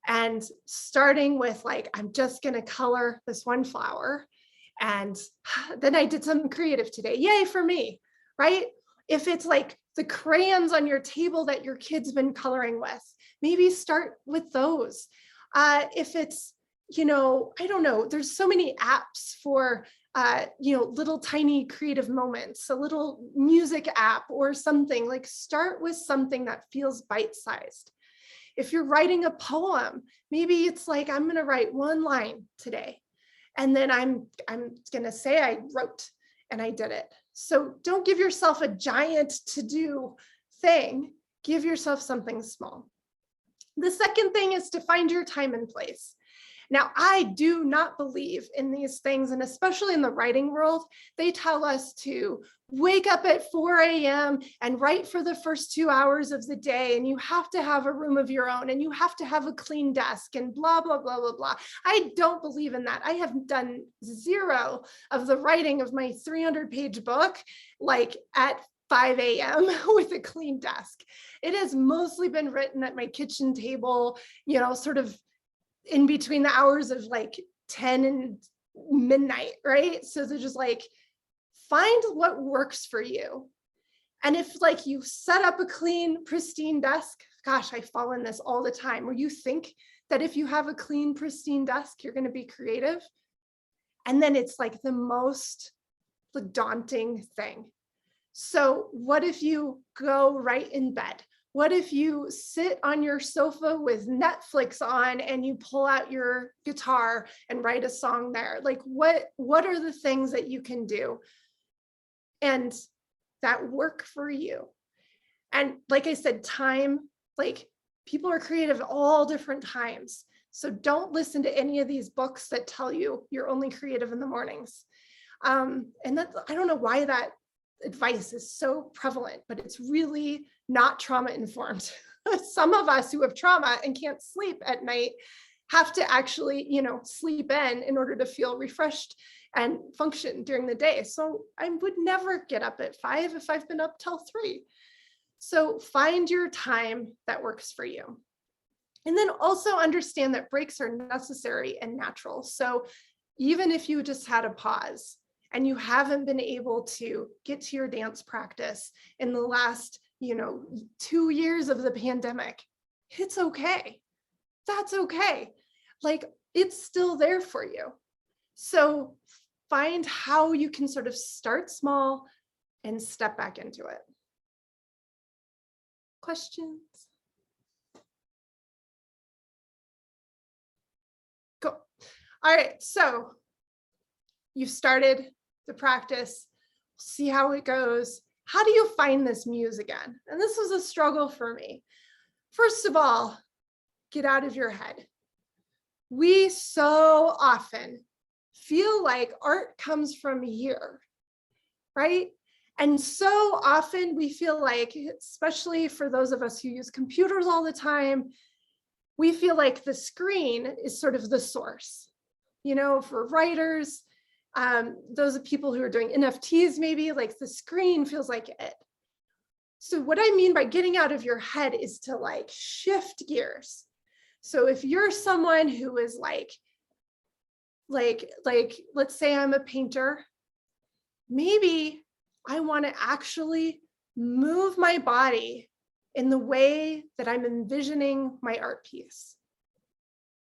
and starting with like, I'm just going to color this one flower. And then I did something creative today. Yay for me, right? If it's like the crayons on your table that your kid's been coloring with, maybe start with those. If it's, I don't know, there's so many apps for, little tiny creative moments, a little music app or something. Like, start with something that feels bite-sized. If you're writing a poem, maybe it's like, I'm going to write one line today. And then I'm going to say I wrote and I did it. So don't give yourself a giant to-do thing. Give yourself something small. The second thing is to find your time and place. Now, I do not believe in these things, and especially in the writing world, they tell us to wake up at 4 a.m. and write for the first 2 hours of the day, and you have to have a room of your own, and you have to have a clean desk, and blah, blah, blah, blah, blah. I don't believe in that. I have done zero of the writing of my 300-page book, like at 5 a.m. with a clean desk. It has mostly been written at my kitchen table, sort of in between the hours of like 10 and midnight, right? So they're just like, find what works for you. And if like you set up a clean, pristine desk, gosh, I fall in this all the time, where you think that if you have a clean, pristine desk, you're going to be creative. And then it's like the most daunting thing. So what if you go right in bed? What if you sit on your sofa with Netflix on and you pull out your guitar and write a song there? Like, what are the things that you can do and that work for you? And like I said, time, like, people are creative at all different times. So don't listen to any of these books that tell you you're only creative in the mornings. And that's, I don't know why that advice is so prevalent, but it's really not trauma informed. Some of us who have trauma and can't sleep at night have to actually, sleep in order to feel refreshed and function during the day. So I would never get up at 5 if I've been up till 3. So find your time that works for you. And then also understand that breaks are necessary and natural. So even if you just had a pause and you haven't been able to get to your dance practice in the last, 2 years of the pandemic, it's okay. That's okay. Like, it's still there for you. So find how you can sort of start small and step back into it. Questions? Cool. All right, so you've started the practice, see how it goes. How do you find this muse again? And this was a struggle for me. First of all, get out of your head. We so often feel like art comes from here, right? And so often we feel like, especially for those of us who use computers all the time, we feel like the screen is sort of the source. For writers, those are people who are doing NFTs, maybe, like the screen feels like it. So what I mean by getting out of your head is to like shift gears. So if you're someone who is like, let's say I'm a painter, maybe I want to actually move my body in the way that I'm envisioning my art piece.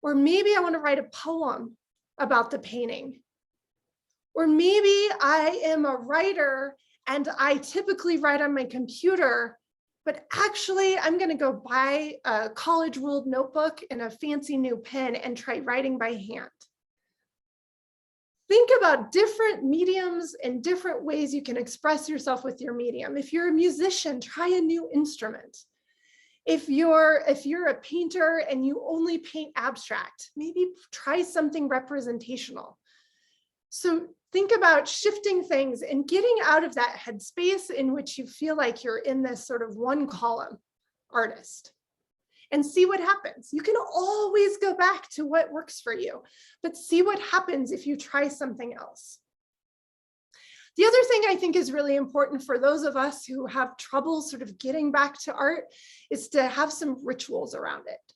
Or maybe I want to write a poem about the painting. Or maybe I am a writer and I typically write on my computer, but actually I'm going to go buy a college ruled notebook and a fancy new pen and try writing by hand. Think about different mediums and different ways you can express yourself with your medium. If you're a musician, try a new instrument. If you're a painter and you only paint abstract, maybe try something representational. So think about shifting things and getting out of that headspace in which you feel like you're in this sort of one column artist, and see what happens. You can always go back to what works for you, but see what happens if you try something else. The other thing I think is really important for those of us who have trouble sort of getting back to art is to have some rituals around it.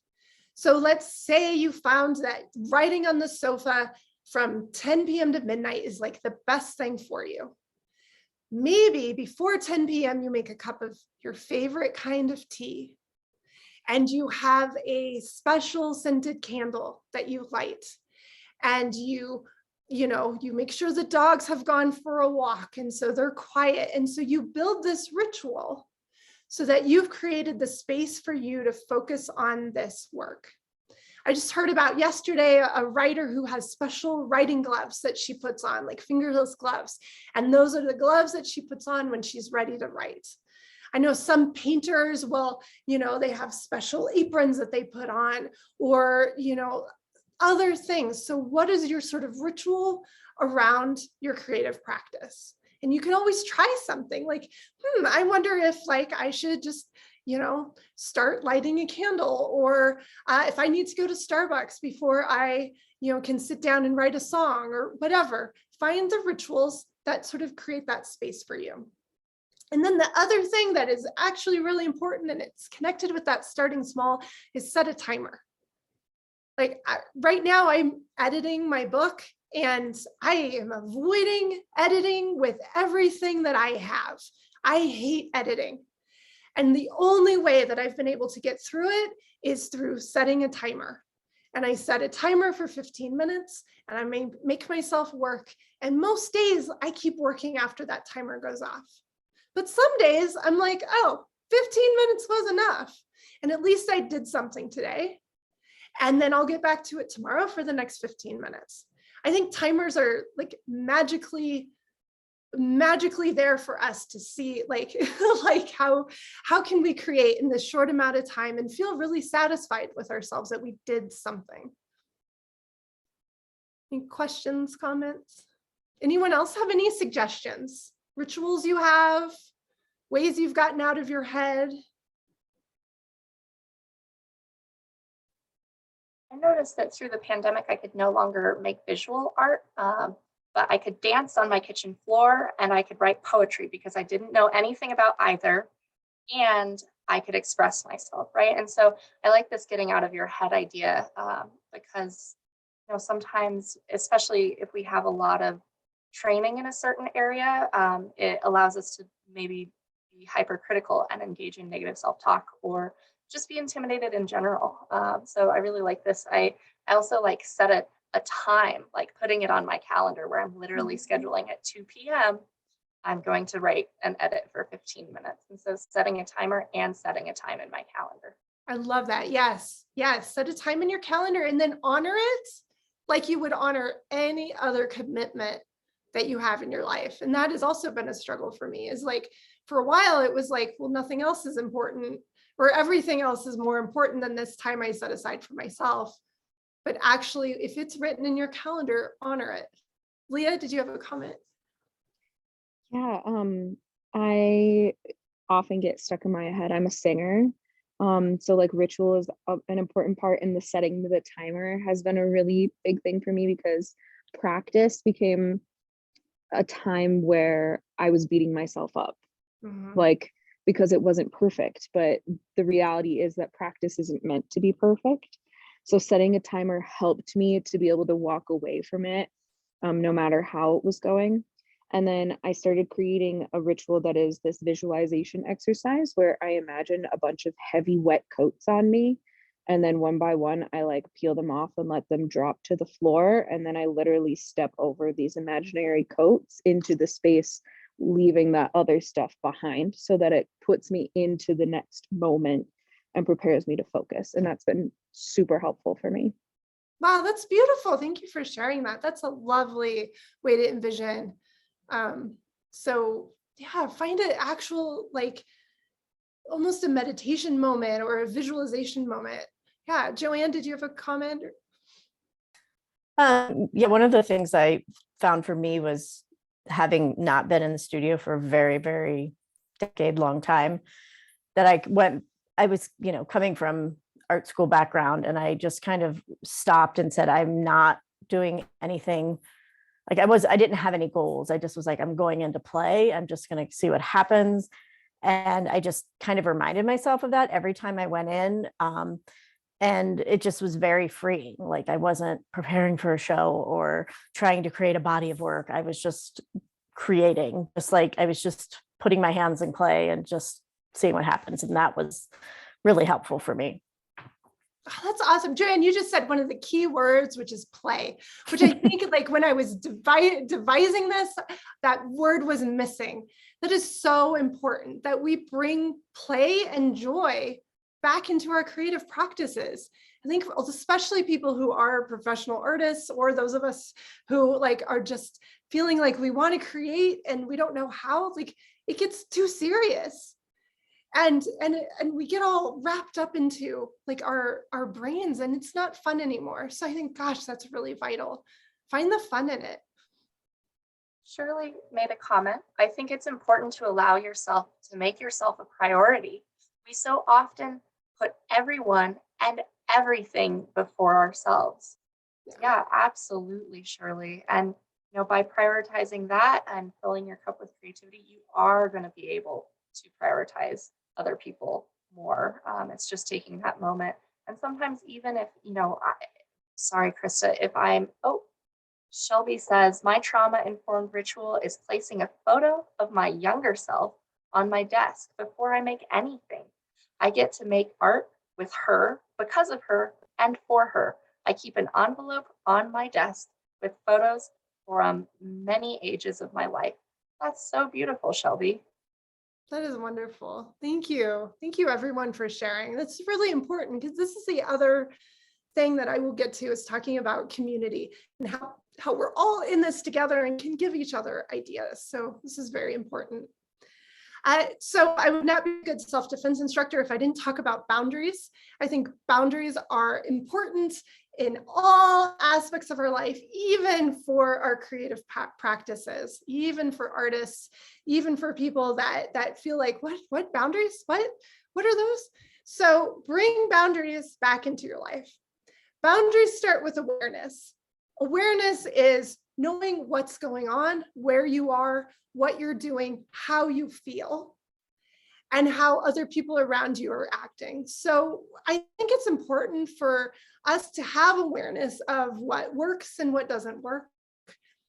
So let's say you found that writing on the sofa from 10 p.m. to midnight is like the best thing for you. Maybe before 10 p.m. you make a cup of your favorite kind of tea, and you have a special scented candle that you light. and you make sure the dogs have gone for a walk, and so they're quiet. And so you build this ritual so that you've created the space for you to focus on this work. I just heard about yesterday a writer who has special writing gloves that she puts on, like fingerless gloves. And those are the gloves that she puts on when she's ready to write. I know some painters will, they have special aprons that they put on, or, other things. So what is your sort of ritual around your creative practice? And you can always try something like, I wonder if I should just, start lighting a candle, or if I need to go to Starbucks before I, can sit down and write a song or whatever. Find the rituals that sort of create that space for you. And then the other thing that is actually really important, and it's connected with that starting small, is set a timer. Right now I'm editing my book, and I am avoiding editing with everything that I have. I hate editing. And the only way that I've been able to get through it is through setting a timer. And I set a timer for 15 minutes, and I make myself work. And most days I keep working after that timer goes off. But some days I'm like, 15 minutes was enough. And at least I did something today. And then I'll get back to it tomorrow for the next 15 minutes. I think timers are magically there for us to see how can we create in this short amount of time and feel really satisfied with ourselves that we did something. Any questions, comments? Anyone else have any suggestions? Rituals you have, ways you've gotten out of your head? I noticed that through the pandemic, I could no longer make visual art, but I could dance on my kitchen floor, and I could write poetry because I didn't know anything about either, and I could express myself, right? And so I like this getting out of your head idea, because sometimes, especially if we have a lot of training in a certain area, it allows us to maybe be hypercritical and engage in negative self-talk, or just be intimidated in general. So I really like this. I also set a time, putting it on my calendar where I'm literally scheduling at 2 p.m. I'm going to write and edit for 15 minutes. And so setting a timer and setting a time in my calendar. I love that. Yes. Set a time in your calendar and then honor it like you would honor any other commitment that you have in your life. And that has also been a struggle for me, is for a while it was well, nothing else is important, or everything else is more important than this time I set aside for myself. But actually, if it's written in your calendar, honor it. Leah, did you have a comment? Yeah, I often get stuck in my head. I'm a singer. So ritual is an important part, in the setting the timer has been a really big thing for me, because practice became a time where I was beating myself up, because it wasn't perfect. But the reality is that practice isn't meant to be perfect. So setting a timer helped me to be able to walk away from it, no matter how it was going. And then I started creating a ritual that is this visualization exercise where I imagine a bunch of heavy, wet coats on me. And then one by one, I peel them off and let them drop to the floor. And then I literally step over these imaginary coats into the space, leaving that other stuff behind, so that it puts me into the next moment and prepares me to focus. And that's been super helpful for me. Wow, that's beautiful. Thank you for sharing that. That's a lovely way to envision. So yeah, find an actual, almost a meditation moment or a visualization moment. Yeah, Joanne, did you have a comment? Yeah, one of the things I found for me was, having not been in the studio for a very, very decade-long time, that I was, coming from art school background, and I just kind of stopped and said, I'm not doing anything. I didn't have any goals. I just was I'm going into play. I'm just going to see what happens. And I just kind of reminded myself of that every time I went in. And it just was very freeing. I wasn't preparing for a show or trying to create a body of work. I was just creating, I was just putting my hands in clay and just seeing what happens. And that was really helpful for me. Oh, that's awesome. Joanne, you just said one of the key words, which is play, which I think like when I was devising this, that word was missing. That is so important that we bring play and joy back into our creative practices. I think especially people who are professional artists, or those of us who like are just feeling like we want to create and we don't know how, like it gets too serious. And we get all wrapped up into like our brains, and it's not fun anymore. So I think, gosh, that's really vital. Find the fun in it. Shirley made a comment. I think it's important to allow yourself to make yourself a priority. We so often put everyone and everything before ourselves. Yeah, absolutely, Shirley. And by prioritizing that and filling your cup with creativity, you are going to be able to prioritize other people more. It's just taking that moment. And sometimes even if, sorry, Krista, Shelby says, my trauma-informed ritual is placing a photo of my younger self on my desk before I make anything. I get to make art with her, because of her, and for her. I keep an envelope on my desk with photos from many ages of my life. That's so beautiful, Shelby. That is wonderful. Thank you. Thank you everyone for sharing. That's really important, because this is the other thing that I will get to, is talking about community and how we're all in this together and can give each other ideas. So this is very important. So I would not be a good self-defense instructor if I didn't talk about boundaries. I think boundaries are important in all aspects of our life, even for our creative practices, even for artists, even for people that feel like, what boundaries? What are those? So bring boundaries back into your life. Boundaries start with awareness. Awareness is knowing what's going on, where you are, what you're doing, how you feel, and how other people around you are acting. So I think it's important for us to have awareness of what works and what doesn't work,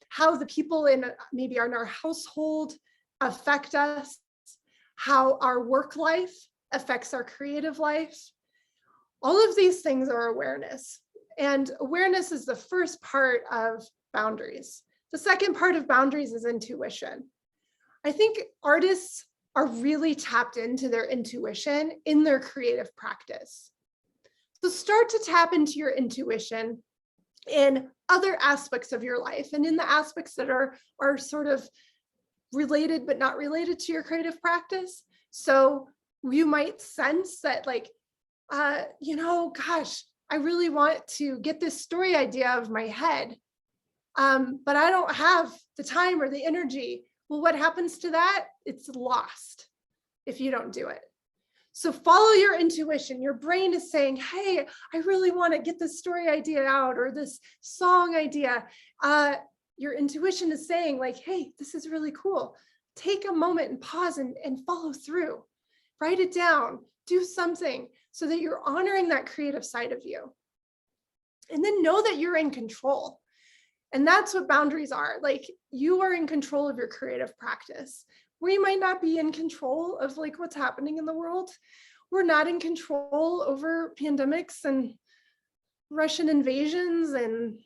how the people in our household affect us, how our work life affects our creative life. All of these things are awareness. And awareness is the first part of boundaries. The second part of boundaries is intuition. I think artists are really tapped into their intuition in their creative practice. So start to tap into your intuition in other aspects of your life, and in the aspects that are sort of related but not related to your creative practice. So you might sense that gosh, I really want to get this story idea out of my head, but I don't have the time or the energy. Well, what happens to that? It's lost if you don't do it. So follow your intuition. Your brain is saying, hey, I really want to get this story idea out, or this song idea. Your intuition is saying like, hey, this is really cool. Take a moment and pause and follow through. Write it down. Do something so that you're honoring that creative side of you. And then know that you're in control. And that's what boundaries are. Like, you are in control of your creative practice. We might not be in control of like what's happening in the world. We're not in control over pandemics and Russian invasions and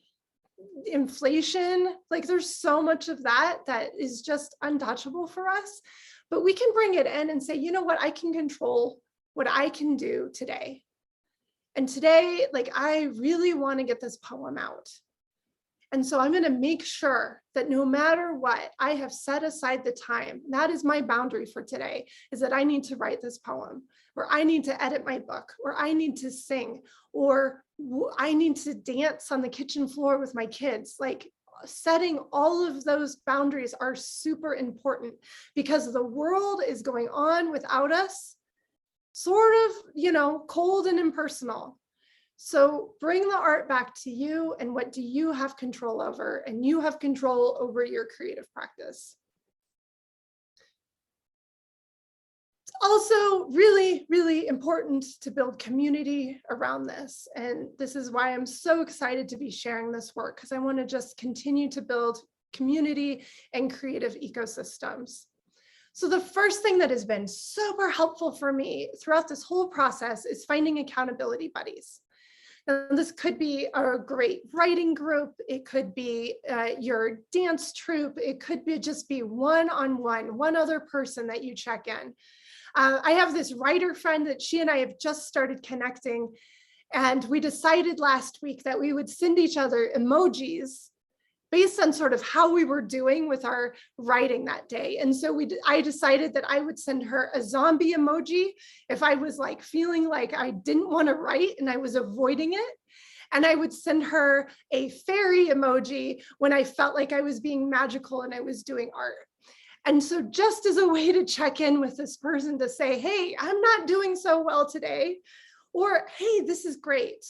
inflation. Like, there's so much of that is just untouchable for us. But we can bring it in and say, you know what, I can control what I can do today. And today, like, I really want to get this poem out. And so I'm going to make sure that no matter what, I have set aside the time. That is my boundary for today, is that I need to write this poem, or I need to edit my book, or I need to sing, or I need to dance on the kitchen floor with my kids. Like, setting all of those boundaries are super important, because the world is going on without us, sort of, cold and impersonal. So bring the art back to you, and what do you have control over? And you have control over your creative practice. It's also really, really important to build community around this. And this is why I'm so excited to be sharing this work, because I want to just continue to build community and creative ecosystems. So the first thing that has been super helpful for me throughout this whole process is finding accountability buddies. Now, this could be a great writing group. It could be your dance troupe. It could be just be one-on-one, one other person that you check in. I have this writer friend that she and I have just started connecting, and we decided last week that we would send each other emojis based on sort of how we were doing with our writing that day. And so I decided that I would send her a zombie emoji if I was like feeling like I didn't want to write and I was avoiding it. And I would send her a fairy emoji when I felt like I was being magical and I was doing art. And so just as a way to check in with this person to say, hey, I'm not doing so well today, or hey, this is great.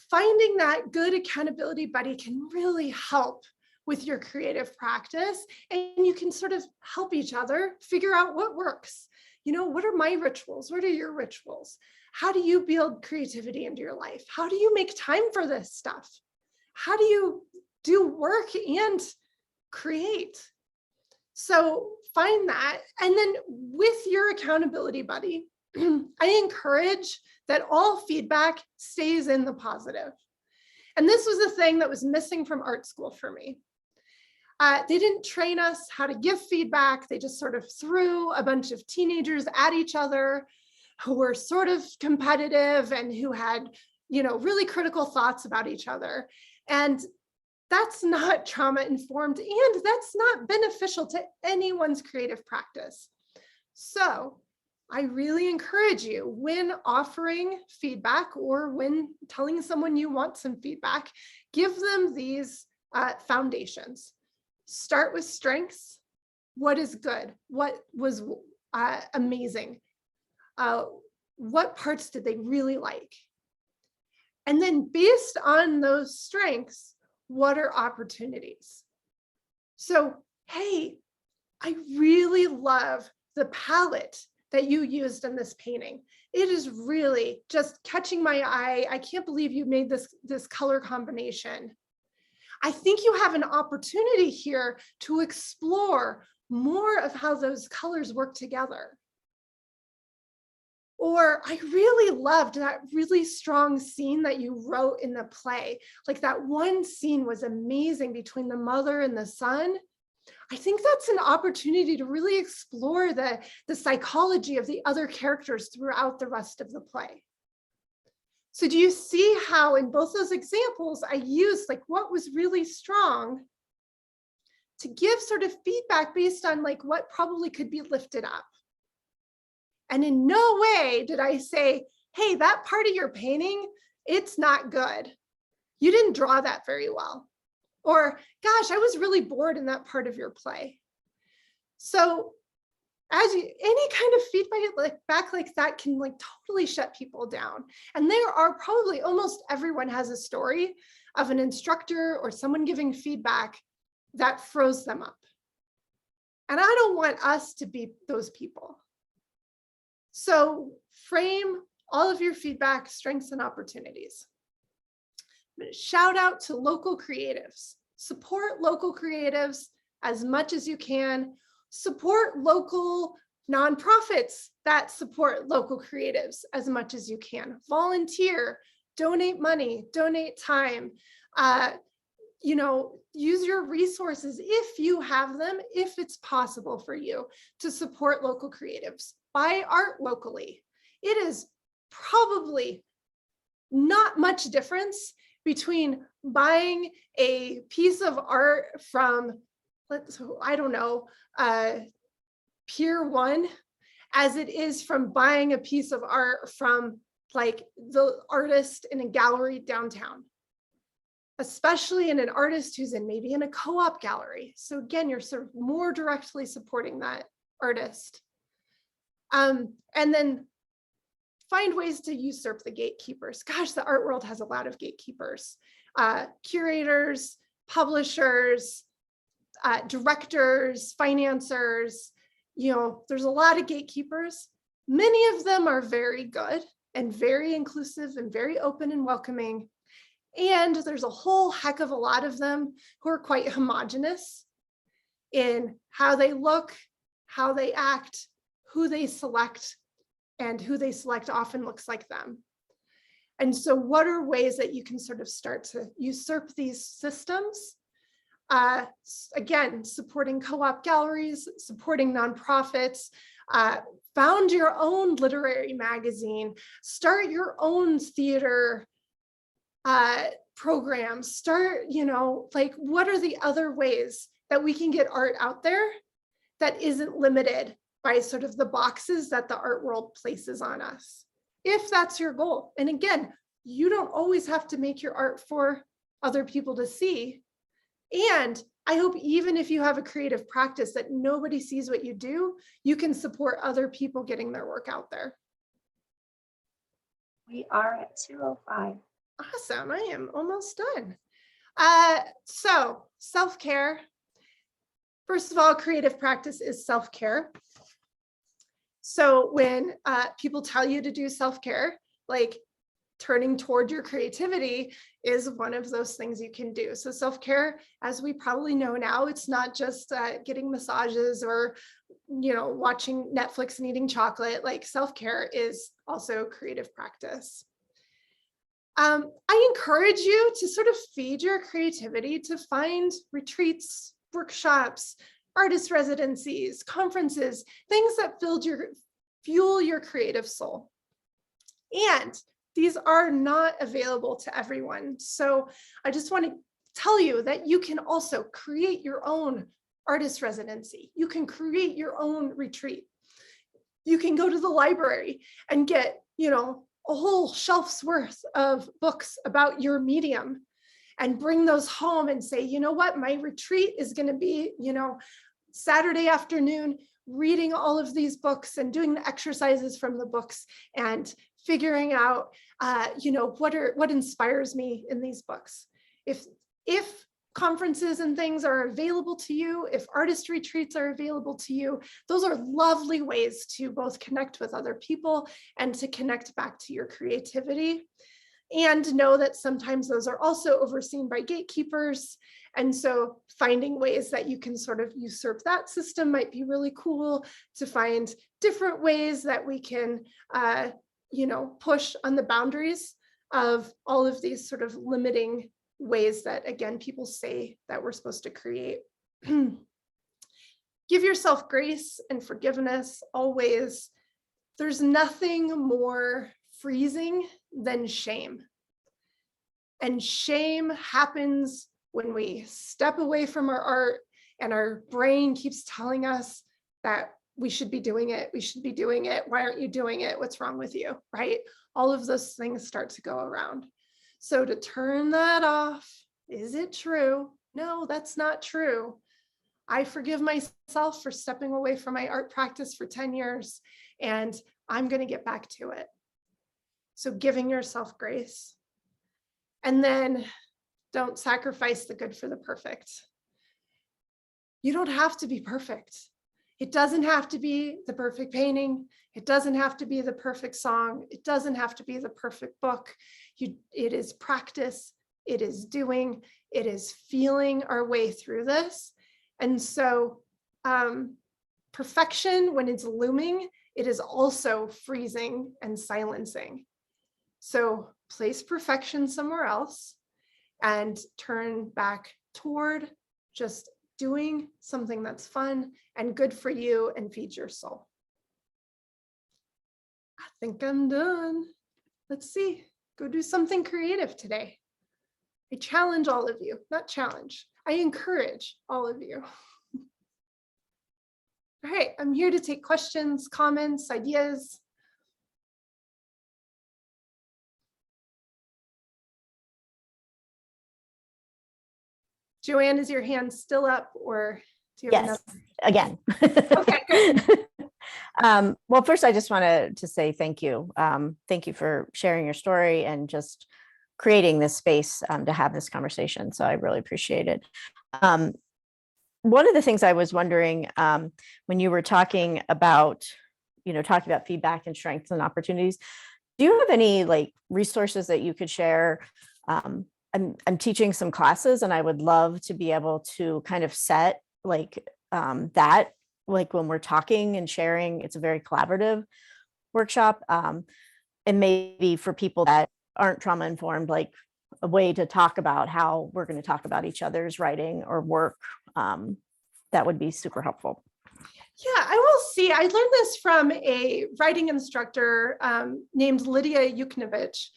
Finding that good accountability buddy can really help with your creative practice, and you can sort of help each other figure out what works. You know, what are my rituals? What are your rituals? How do you build creativity into your life? How do you make time for this stuff? How do you do work and create? So find that. And then with your accountability buddy, I encourage that all feedback stays in the positive. And this was a thing that was missing from art school for me. They didn't train us how to give feedback. They just sort of threw a bunch of teenagers at each other who were sort of competitive and who had, you know, really critical thoughts about each other. And that's not trauma informed, and that's not beneficial to anyone's creative practice. So I really encourage you, when offering feedback or when telling someone you want some feedback, give them these foundations. Start with strengths. What is good? What was amazing? What parts did they really like? And then based on those strengths, what are opportunities? So, hey, I really love the palette that you used in this painting. It is really just catching my eye. I can't believe you made this color combination. I think you have an opportunity here to explore more of how those colors work together. Or I really loved that really strong scene that you wrote in the play. Like that one scene was amazing between the mother and the son. I think that's an opportunity to really explore the psychology of the other characters throughout the rest of the play. So do you see how in both those examples, I used like what was really strong to give sort of feedback based on like what probably could be lifted up. And in no way did I say, hey, that part of your painting, it's not good. You didn't draw that very well. Or, gosh, I was really bored in that part of your play. So any kind of feedback like that can like totally shut people down. And there are probably, almost everyone has a story of an instructor or someone giving feedback that froze them up. And I don't want us to be those people. So frame all of your feedback, strengths, and opportunities. Shout out to local creatives. Support local creatives as much as you can. Support local nonprofits that support local creatives as much as you can. Volunteer, donate money, donate time. You know, use your resources if you have them, if it's possible for you to support local creatives. Buy art locally. It is probably not much difference between buying a piece of art from, I don't know, Pier 1 as it is from buying a piece of art from like the artist in a gallery downtown, especially in an artist who's maybe in a co-op gallery. So again, you're sort of more directly supporting that artist. And then find ways to usurp the gatekeepers. Gosh, the art world has a lot of gatekeepers, curators, publishers, directors, financiers. You know, there's a lot of gatekeepers. Many of them are very good and very inclusive and very open and welcoming. And there's a whole heck of a lot of them who are quite homogenous in how they look, how they act, who they select, and who they select often looks like them. And so what are ways that you can sort of start to usurp these systems? Again, supporting co-op galleries, supporting nonprofits, found your own literary magazine, start your own theater programs, start, like, what are the other ways that we can get art out there that isn't limited by sort of the boxes that the art world places on us, if that's your goal. And again, you don't always have to make your art for other people to see. And I hope even if you have a creative practice that nobody sees what you do, you can support other people getting their work out there. We are at 2:05. Awesome, I am almost done. So self-care. First of all, creative practice is self-care. So when people tell you to do self-care, like turning toward your creativity is one of those things you can do. So self-care, as we probably know now, it's not just getting massages or, watching Netflix and eating chocolate. Like self-care is also creative practice. I encourage you to sort of feed your creativity, to find retreats, workshops, artist residencies, conferences, things that fuel your creative soul. And these are not available to everyone. So I just want to tell you that you can also create your own artist residency. You can create your own retreat. You can go to the library and get, a whole shelf's worth of books about your medium and bring those home and say, you know what, my retreat is going to be, Saturday afternoon, reading all of these books and doing the exercises from the books and figuring out, what inspires me in these books. If conferences and things are available to you, if artist retreats are available to you, those are lovely ways to both connect with other people and to connect back to your creativity. And know that sometimes those are also overseen by gatekeepers. And so finding ways that you can sort of usurp that system might be really cool, to find different ways that we can, push on the boundaries of all of these sort of limiting ways that, again, people say that we're supposed to create. Give yourself grace and forgiveness always. There's nothing more freezing than shame. And shame happens when we step away from our art and our brain keeps telling us that we should be doing it. We should be doing it. Why aren't you doing it? What's wrong with you? Right? All of those things start to go around. So to turn that off, is it true? No, that's not true. I forgive myself for stepping away from my art practice for 10 years, and I'm going to get back to it. So giving yourself grace. And then don't sacrifice the good for the perfect. You don't have to be perfect. It doesn't have to be the perfect painting. It doesn't have to be the perfect song. It doesn't have to be the perfect book. It is practice. It is doing. It is feeling our way through this. And so perfection, when it's looming, it is also freezing and silencing. So place perfection somewhere else and turn back toward just doing something that's fun and good for you and feeds your soul. I think I'm done. Let's see, go do something creative today. I challenge all of you, not challenge, I encourage all of you. All right, I'm here to take questions, comments, ideas. Joanne, is your hand still up, or do you have Yes, another? again. Okay, good. Well, first, I just wanted to say thank you. Thank you for sharing your story and just creating this space to have this conversation. So I really appreciate it. One of the things I was wondering when you were talking about feedback and strengths and opportunities, do you have any resources that you could share? I'm teaching some classes, and I would love to be able to kind of set that, when we're talking and sharing. It's a very collaborative workshop, and maybe for people that aren't trauma informed, like a way to talk about how we're going to talk about each other's writing or work, that would be super helpful. Yeah, I will see. I learned this from a writing instructor named Lydia Yuknovich.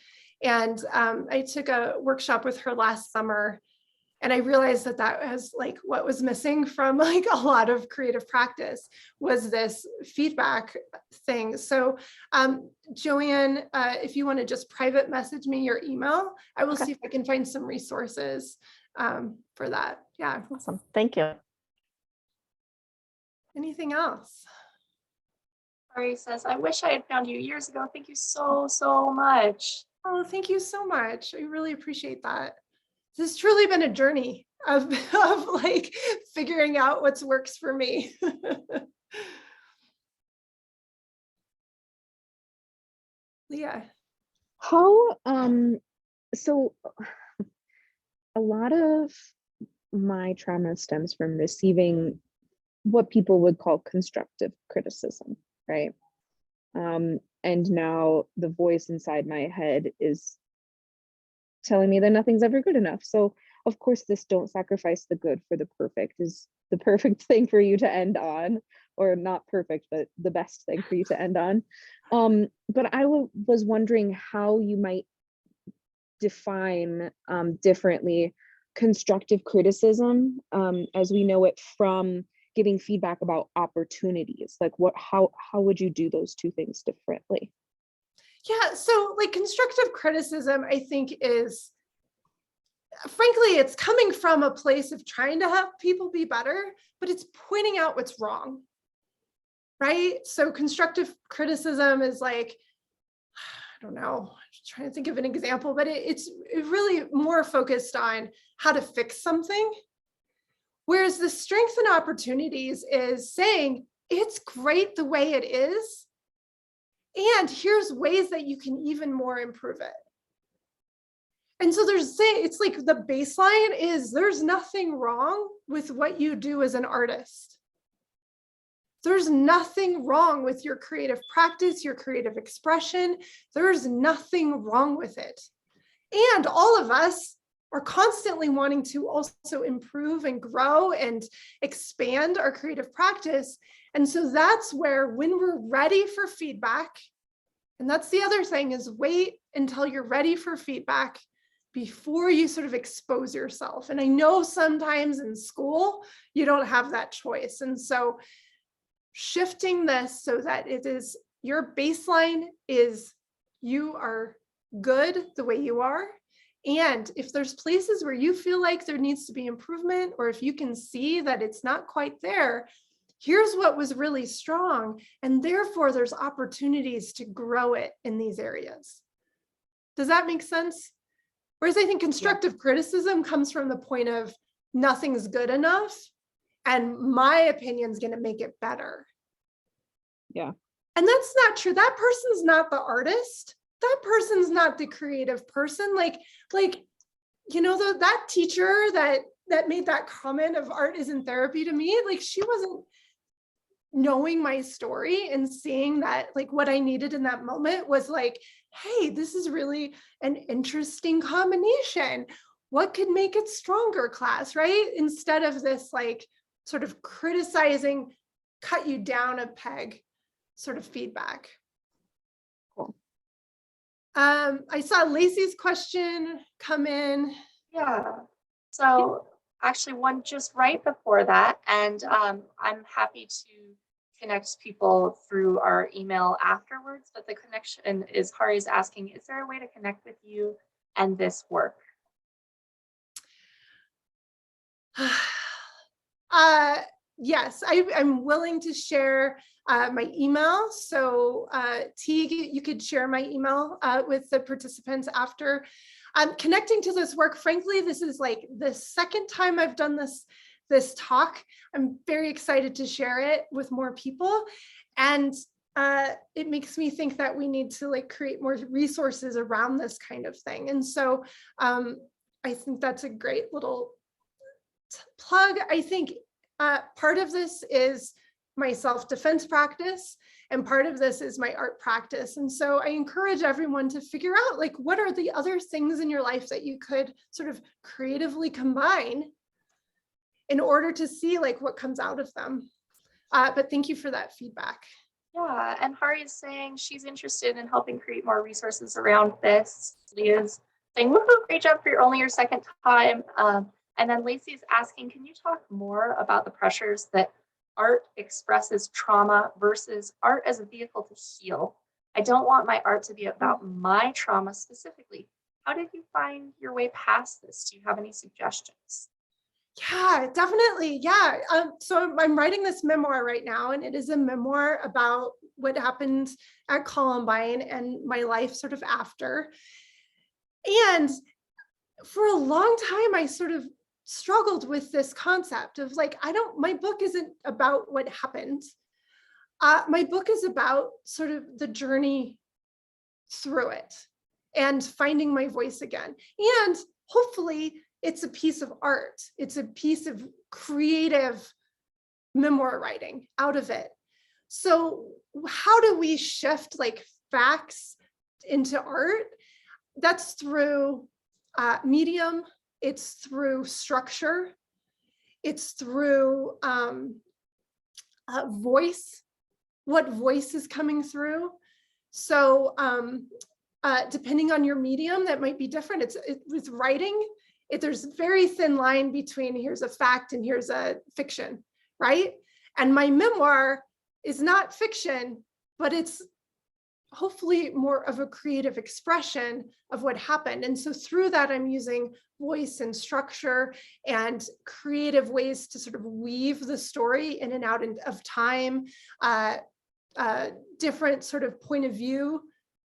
And I took a workshop with her last summer. And I realized that that was like what was missing from like a lot of creative practice was this feedback thing. So Joanne, if you want to just private message me your email, I will see if I can find some resources for that. Yeah. Awesome. Thank you. Anything else? Ari says, I wish I had found you years ago. Thank you so, so much. Oh, thank you so much. I really appreciate that. This has truly been a journey of like figuring out what works for me. Leah. How, so a lot of my trauma stems from receiving what people would call constructive criticism, right? And now the voice inside my head is telling me that nothing's ever good enough. So of course, this don't sacrifice the good for the perfect is the perfect thing for you to end on, or not perfect, but the best thing for you to end on. But I was wondering how you might define differently constructive criticism as we know it from giving feedback about opportunities. Like how would you do those two things differently? Yeah, so like constructive criticism, I think is, frankly, it's coming from a place of trying to have people be better, but it's pointing out what's wrong, right? So constructive criticism is like, I don't know, I'm just trying to think of an example, but it's really more focused on how to fix something. Whereas the strengths and opportunities is saying, it's great the way it is, and here's ways that you can even more improve it. And so it's like the baseline is there's nothing wrong with what you do as an artist. There's nothing wrong with your creative practice, your creative expression. There's nothing wrong with it. And all of us are constantly wanting to also improve and grow and expand our creative practice. And so that's where, when we're ready for feedback, and that's the other thing, is wait until you're ready for feedback before you sort of expose yourself. And I know sometimes in school, you don't have that choice. And so shifting this so that it is your baseline is you are good the way you are. And if there's places where you feel like there needs to be improvement, or if you can see that it's not quite there, here's what was really strong. And therefore there's opportunities to grow it in these areas. Does that make sense? Whereas I think constructive criticism comes from the point of nothing's good enough, and my opinion is going to make it better. Yeah. And that's not true. That person's not the artist. That person's not the creative person. Like, you know, that teacher that made that comment of art isn't therapy to me, like she wasn't knowing my story and seeing that like what I needed in that moment was like, hey, this is really an interesting combination. What could make it stronger, class, right? Instead of this like sort of criticizing, cut you down a peg sort of feedback. Cool. I saw Lacey's question come in. Yeah. So actually one just right before that, and I'm happy to connect people through our email afterwards, but the connection is Hari's asking, is there a way to connect with you and this work? Yes, I'm willing to share my email. So Teague, you could share my email with the participants after. Connecting to this work, frankly, this is like the second time I've done this talk. I'm very excited to share it with more people. And it makes me think that we need to like create more resources around this kind of thing. And so I think that's a great little plug. I think part of this is my self-defense practice. And part of this is my art practice. And so I encourage everyone to figure out, like, what are the other things in your life that you could sort of creatively combine in order to see like what comes out of them. But thank you for that feedback. Yeah, and Hari is saying she's interested in helping create more resources around this. Leah's saying, woohoo, great job for only your second time. And then Lacey's asking, can you talk more about the pressures that art expresses trauma versus art as a vehicle to heal? I don't want my art to be about my trauma specifically. How did you find your way past this? Do you have any suggestions? Yeah, definitely. Yeah. So I'm writing this memoir right now, and it is a memoir about what happened at Columbine and my life sort of after. And for a long time, I sort of struggled with this concept of like, my book isn't about what happened. My book is about sort of the journey through it and finding my voice again. And hopefully it's a piece of art. It's a piece of creative memoir writing out of it. So how do we shift like facts into art? That's through medium. It's through structure. It's through voice, what voice is coming through. So depending on your medium, that might be different. With writing, there's a very thin line between here's a fact and here's a fiction, right? And my memoir is not fiction, but it's hopefully more of a creative expression of what happened. And so through that, I'm using voice and structure and creative ways to sort of weave the story in and out of time, different sort of point of view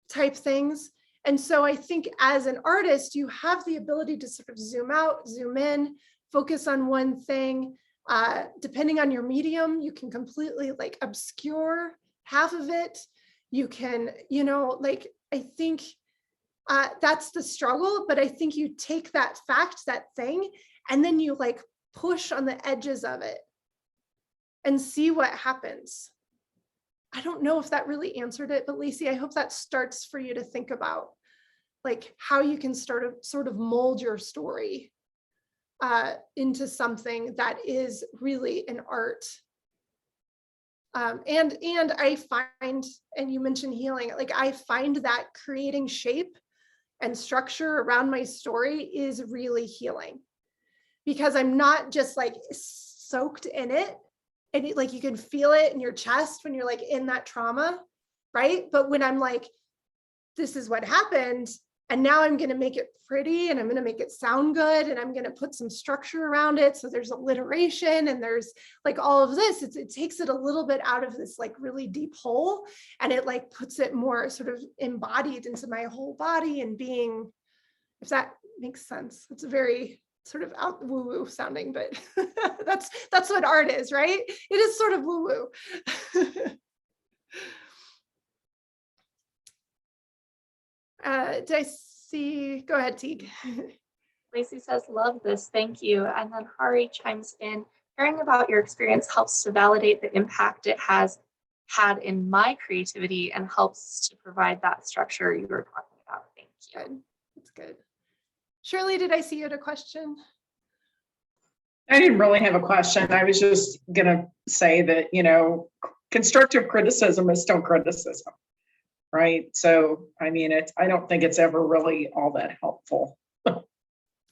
type things. And so I think as an artist, you have the ability to sort of zoom out, zoom in, focus on one thing. Depending on your medium, you can completely like obscure half of it. You can, like, I think that's the struggle, but I think you take that fact, that thing, and then you like push on the edges of it and see what happens. I don't know if that really answered it, but Lacey, I hope that starts for you to think about like how you can sort of mold your story into something that is really an art. And I find, and you mentioned healing, like I find that creating shape and structure around my story is really healing, because I'm not just like soaked in it, and like you can feel it in your chest when you're like in that trauma, right? But when I'm like, this is what happened, and now I'm going to make it pretty, and I'm going to make it sound good, and I'm going to put some structure around it. So there's alliteration and there's like all of this. It takes it a little bit out of this like really deep hole, and it like puts it more sort of embodied into my whole body and being, if that makes sense. It's very sort of out woo-woo sounding, but that's what art is, right? It is sort of woo-woo. Did I see? Go ahead, Teague. Lacey says, love this, thank you. And then Hari chimes in, hearing about your experience helps to validate the impact it has had in my creativity and helps to provide that structure you were talking about. Thank you. Good. That's good. Shirley, did I see you had a question? I didn't really have a question. I was just going to say that, constructive criticism is still criticism, right? So, I mean, I don't think it's ever really all that helpful.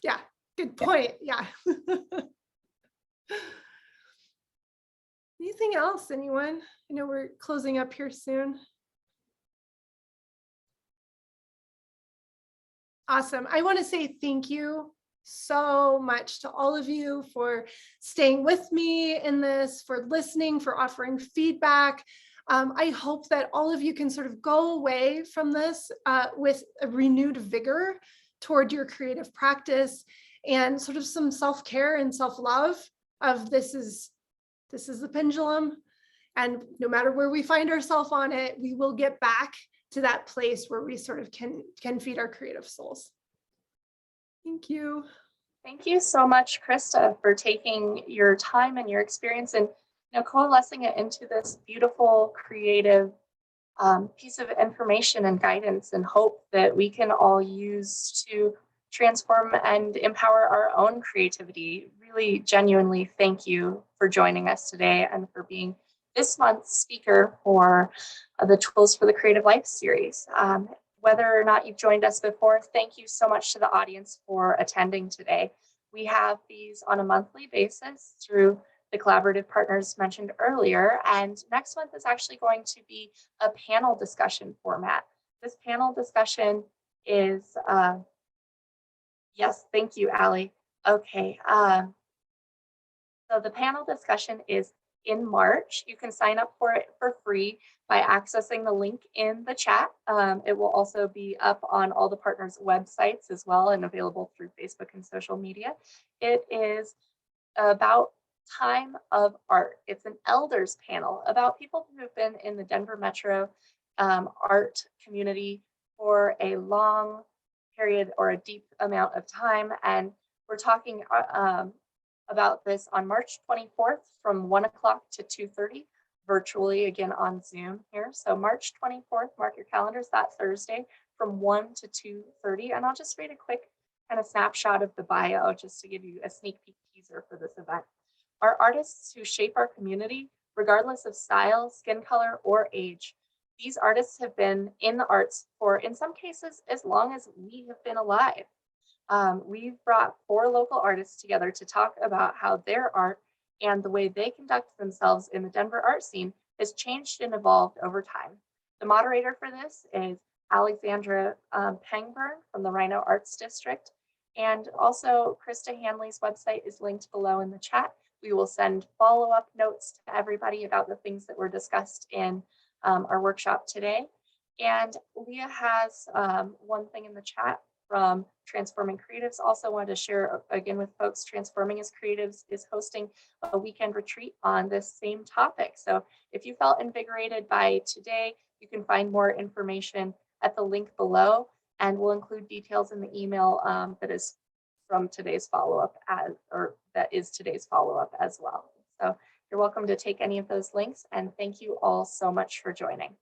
Yeah, good point. Yeah. Anything else, anyone? I know we're closing up here soon. Awesome. I want to say thank you so much to all of you for staying with me in this, for listening, for offering feedback. I hope that all of you can sort of go away from this with a renewed vigor toward your creative practice and sort of some self-care and self-love of this is the pendulum. And no matter where we find ourselves on it, we will get back to that place where we sort of can feed our creative souls. Thank you. Thank you so much, Krista, for taking your time and your experience and coalescing it into this beautiful, creative piece of information and guidance and hope that we can all use to transform and empower our own creativity. Really genuinely thank you for joining us today and for being this month's speaker for the Tools for the Creative Life series. Whether or not you've joined us before, thank you so much to the audience for attending today. We have these on a monthly basis through the collaborative partners mentioned earlier, and next month is actually going to be a panel discussion format. This panel discussion is, yes, thank you, Allie. Okay, so the panel discussion is in March. You can sign up for it for free by accessing the link in the chat. It will also be up on all the partners' websites as well and available through Facebook and social media. It is about time of art. It's an elders panel about people who have been in the Denver metro art community for a long period or a deep amount of time. And we're talking about this on March 24th from 1 o'clock to 2:30, virtually again on Zoom here. So March 24th, mark your calendars, that Thursday from 1 to 2:30. And I'll just read a quick kind of snapshot of the bio just to give you a sneak peek teaser for this event. Are artists who shape our community, regardless of style, skin color, or age. These artists have been in the arts for, in some cases, as long as we have been alive. We've brought 4 local artists together to talk about how their art and the way they conduct themselves in the Denver art scene has changed and evolved over time. The moderator for this is Alexandra Pangburn from the RiNo Arts District. And also Krista Hanley's website is linked below in the chat. We will send follow-up notes to everybody about the things that were discussed in our workshop today. And Leah has one thing in the chat from Transforming Creatives. Also wanted to share again with folks, Transforming as Creatives is hosting a weekend retreat on this same topic. So if you felt invigorated by today, you can find more information at the link below, and we'll include details in the email that is from today's follow-up as well. So you're welcome to take any of those links, and thank you all so much for joining.